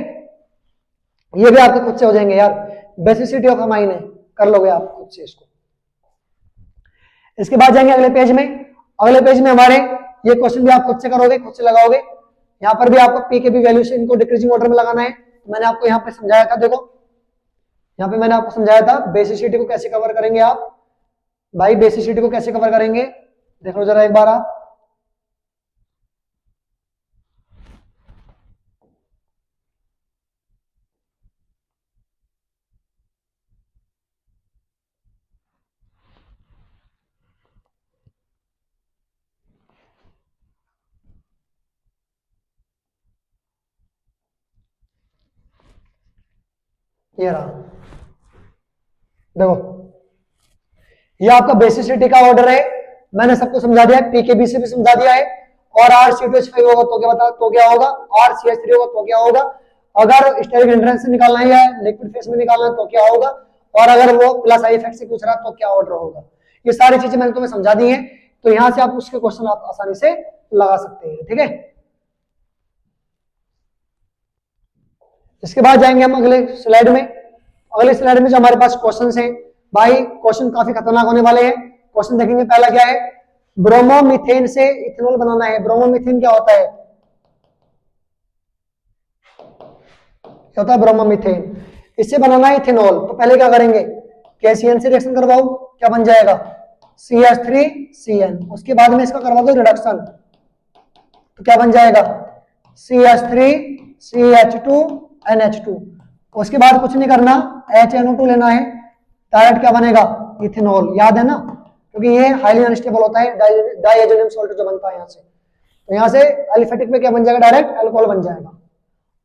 ये भी आपके खुद से हो जाएंगे यार, बेसिसिटी ऑफ अमाइन है, कर लोगे आप खुद से इसको, इसके बाद जाएंगे अगले पेज में। अगले पेज में हमारे ये क्वेश्चन भी आप खुद से करोगे, खुद से लगाओगे। यहाँ पर भी आपको पी के बी वैल्यू से इनको डिक्रीजिंग ऑर्डर में लगाना है। मैंने आपको यहाँ पे समझाया था, देखो यहाँ पे मैंने आपको समझाया था बेसिसिटी को कैसे कवर करेंगे आप भाई, बेसिसिटी को कैसे कवर करेंगे देख लो जरा एक बार आप। ये रहा, देखो ये आपका बेसिसिटी का ऑर्डर है, मैंने सबको समझा दिया है, पीकेबी से भी समझा दिया है। और R C2H5 होगा तो क्या बता, तो क्या होगा, RCH3 होगा तो क्या होगा, अगर स्टेरिक हिंड्रेंस से निकालना है या लिक्विड फेस में निकालना है तो क्या होगा, और अगर वो प्लस आई इफेक्ट से पूछ रहा है तो क्या ऑर्डर होगा। ये सारी चीजें मैंने तुम्हें समझा दी है, तो यहां से आप उसके क्वेश्चन आप आसानी से लगा सकते हैं, ठीक है। इसके बाद जाएंगे हम अगले स्लाइड में। अगले स्लाइड में जो हमारे पास क्वेश्चंस हैं भाई, क्वेश्चन काफी खतरनाक होने वाले हैं। क्वेश्चन देखेंगे, पहला क्या है, ब्रोमोमीथेन से इथेनॉल बनाना है। ब्रोमोमीथेन क्या होता है, क्या होता है ब्रोमोमीथेन, इससे बनाना है इथेनॉल। तो पहले क्या करेंगे, KCN से रिएक्शन करवाओ, क्या बन जाएगा CH3CN। उसके बाद में इसका करवा दो रिडक्शन, तो क्या बन जाएगा CH3CH2NH2। उसके बाद कुछ नहीं करना, HNO2 लेना है, डायरेक्ट क्या बनेगा इथेनॉल, याद है ना, क्योंकि ये हाईली अनस्टेबल होता है, डाइएजोनियम सॉल्ट जो बनता है यहाँ से। तो यहाँ से एलिफेटिक में क्या बन जाएगा, डायरेक्ट अल्कोहल बन जाएगा।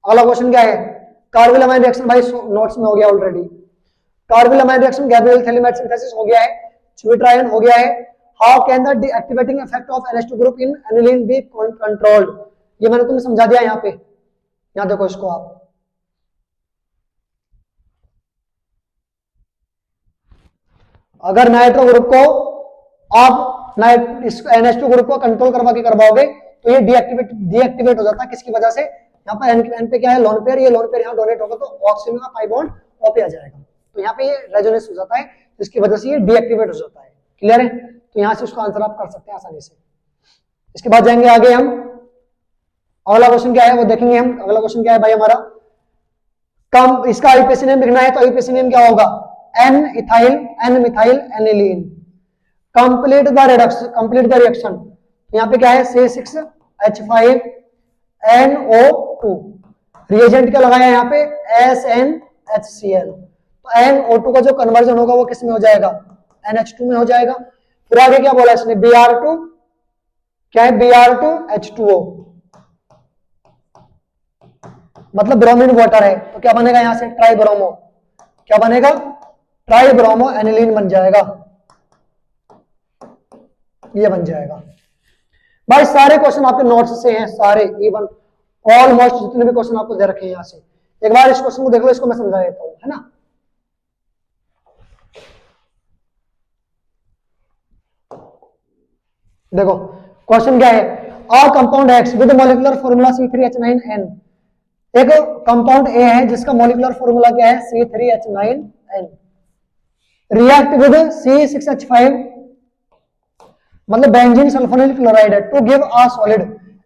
अगला क्वेश्चन क्या है, कार्बोनिल रिएक्शन भाई नोट्स में हो गया already. Carbonyl reaction Gabriel phthalimide synthesis हो गया है, च्यूट्रायन हो गया है। How can the deactivating effect of NH2 group in aniline be controlled, ये मैंने तुम्हें समझा दिया यहाँ पे। यहाँ देखो इसको आप, अगर नाइट्रो ग्रुप को आप NH2 ग्रुप को कंट्रोल करवा के करवाओगे तो ये डीएक्टिवेट हो जाता है, किसकी वजह से, यहाँ पर एन पे क्या है लोन पेयर, ये लोन पेयर यहाँ डोनेट होगा तो ऑक्सीजन का पाई बॉन्ड ओ पे आ जाएगा, तो यहाँ पे ये रेजोनेंस हो जाता है, जिसकी वजह से ये डीएक्टिवेट हो जाता है। क्लियर है, तो यहाँ से उसका आंसर आप कर सकते हैं आसानी से। इसके बाद जाएंगे आगे हम, अगला क्वेश्चन क्या है वो देखेंगे हम। अगला क्वेश्चन क्या है भाई हमारा, कम इसका आईपीसी नेम लिखना है, तो आईपीसी नेम क्या होगा, N methyl aniline. Complete the reduction, complete the reaction, यहाँ पे क्या है C6H5NO2, रिएजेंट क्या लगाया यहाँ पे SnHCl, तो NO2 का जो कन्वर्जन होगा वो किस में हो जाएगा, NH2 में हो जाएगा। फिर आगे क्या बोला इसने, Br2, क्या है Br2H2O, मतलब ब्रोमीन वाटर है, तो क्या बनेगा यहाँ से ट्राइब्रोमो, क्या बनेगा ट्राइब्रोमो एनिलीन बन जाएगा, ये बन जाएगा। भाई सारे क्वेश्चन आपके नोट्स से हैं, सारे इवन ऑलमोस्ट जितने भी क्वेश्चन आपको दे रखे हैं यहाँ से। एक बार इस क्वेश्चन को देख लो, इसको मैं समझा देता हूं, है ना। देखो क्वेश्चन क्या है, a compound X with molecular formula C3H9N, एक कंपाउंड A है जिसका मॉलिक्यूलर फॉर्मूला क्या है C3H9N, रिएक्ट विद C6H5 मतलब बेंजीन सल्फोनिल क्लोराइड है, to give a solid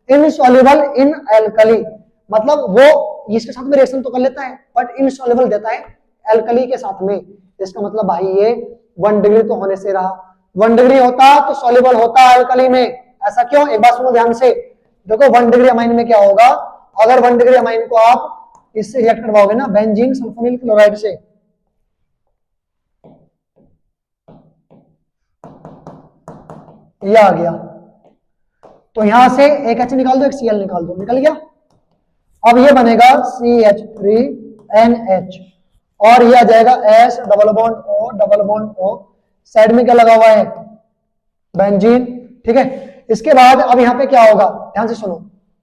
insoluble in alkali, मतलब वो इसके साथ में रिएक्शन तो कर लेता है बट इनसॉल्युबल देता है एल्कली के साथ में। इसका मतलब भाई ये 1 डिग्री तो होने से रहा, 1 डिग्री होता तो सॉल्युबल होता एल्कली में, ऐसा क्यों, एक बात सुनो ध्यान से। देखो 1 डिग्री अमाइन में क्या होगा, अगर 1 डिग्री अमाइन को आप इससे रिएक्ट करवाओगे ना बेंजीन सल्फोनिल क्लोराइड से, ये आ गया, तो यहां से एक H निकाल दो, एक Cl निकाल दो, निकल गया। अब ये बनेगा CH3NH और ये आ जाएगा S double bond O, side में क्या लगा हुआ है बेंजीन, ठीक है। इसके बाद अब यहाँ पे क्या होगा, ध्यान से सुनो,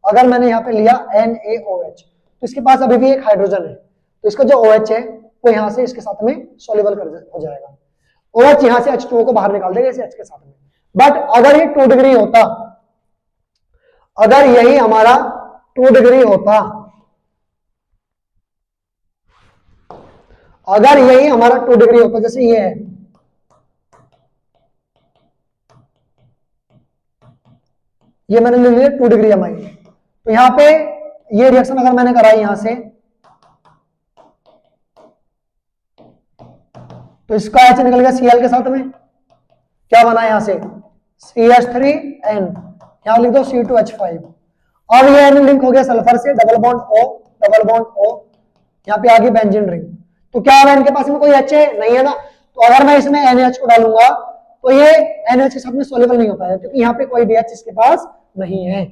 अगर मैंने यहाँ पे लिया NaOH तो इसके पास अभी भी एक हाइड्रोजन है, तो इसका जो OH है वो यहाँ से इसके साथ में सॉल्युबल हो जाएगा, OH यहाँ से H2O को बाहर निकाल देगा इसे H के साथ में। बट अगर ये 2 डिग्री होता, अगर यही हमारा 2 डिग्री होता, अगर यही हमारा 2 डिग्री होता, जैसे ये है ये मैंने ले लिया 2 डिग्री अमाइन। तो यहाँ पे ये रिएक्शन अगर मैंने कराई यहां से, तो इसका H निकल गया Cl के साथ में, क्या बना यहां से CH3N, यहां लिख दो C2H5। अब ये N लिंक हो गया सल्फर से, डबल बॉन्ड O, यहाँ पे आ गई बेंजीन रिंग। तो क्या अब इनके पास में कोई H है? नहीं है ना। तो अगर मैं इसमें NH को डालूंगा तो ये NH के साथ में सोल्यूबल नहीं हो पाएगा, क्योंकि यहाँ पे कोई भी H इसके पास नहीं है।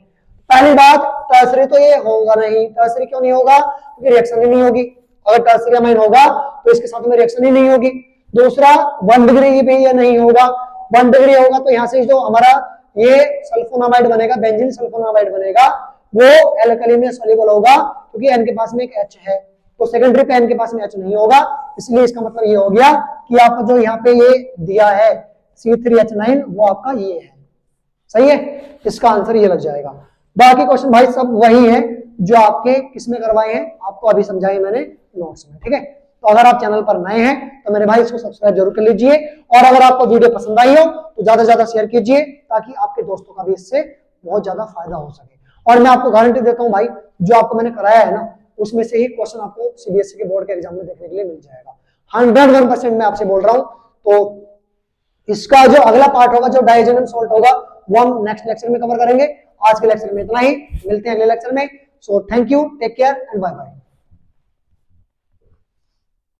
पहली बात, टर्सरी तो ये होगा नहीं। टर्सरी क्यों नहीं होगा? क्योंकि रिएक्शन ही नहीं होगी। अगर टर्सरी अमाइन होगा तो इसके साथ में रिएक्शन ही नहीं होगी। दूसरा, 1 डिग्री पे ये नहीं होगा। 1 डिग्री होगा तो यहाँ से जो हमारा ये सल्फोनामाइड बनेगा, बेंजीन सल्फोनामाइड बनेगा, वो एल्कली में सोल्यूबल होगा, क्योंकि N के पास में एक H है। तो सेकेंडरी पे N के पास में H नहीं होगा, इसलिए इसका मतलब ये हो गया कि आपका जो यहाँ पे ये दिया है C3H9 वो आपका ये है। सही है, इसका आंसर ये लग जाएगा। बाकी क्वेश्चन भाई सब वही है जो आपके किसमें करवाए हैं, आपको अभी समझाए मैंने नोट्स में। ठीक है, तो अगर आप चैनल पर नए हैं तो मेरे भाई इसको सब्सक्राइब जरूर कर लीजिए, और अगर आपको वीडियो पसंद आई हो तो ज्यादा से ज्यादा शेयर कीजिए, ताकि आपके दोस्तों का भी इससे बहुत ज्यादा फायदा हो सके। और मैं आपको गारंटी देता हूं भाई, जो आपको मैंने कराया है ना, उसमें से ही क्वेश्चन आपको सीबीएसई के बोर्ड के एग्जाम में देखने के लिए मिल जाएगा। 101% मैं आपसे बोल रहा हूं। तो इसका जो अगला पार्ट होगा, जो डाइजेनम सॉल्ट होगा, वो हम नेक्स्ट लेक्चर में कवर करेंगे। आज के लेक्चर में इतना ही, मिलते हैं अगले लेक्चर में। So thank you, take care and bye bye.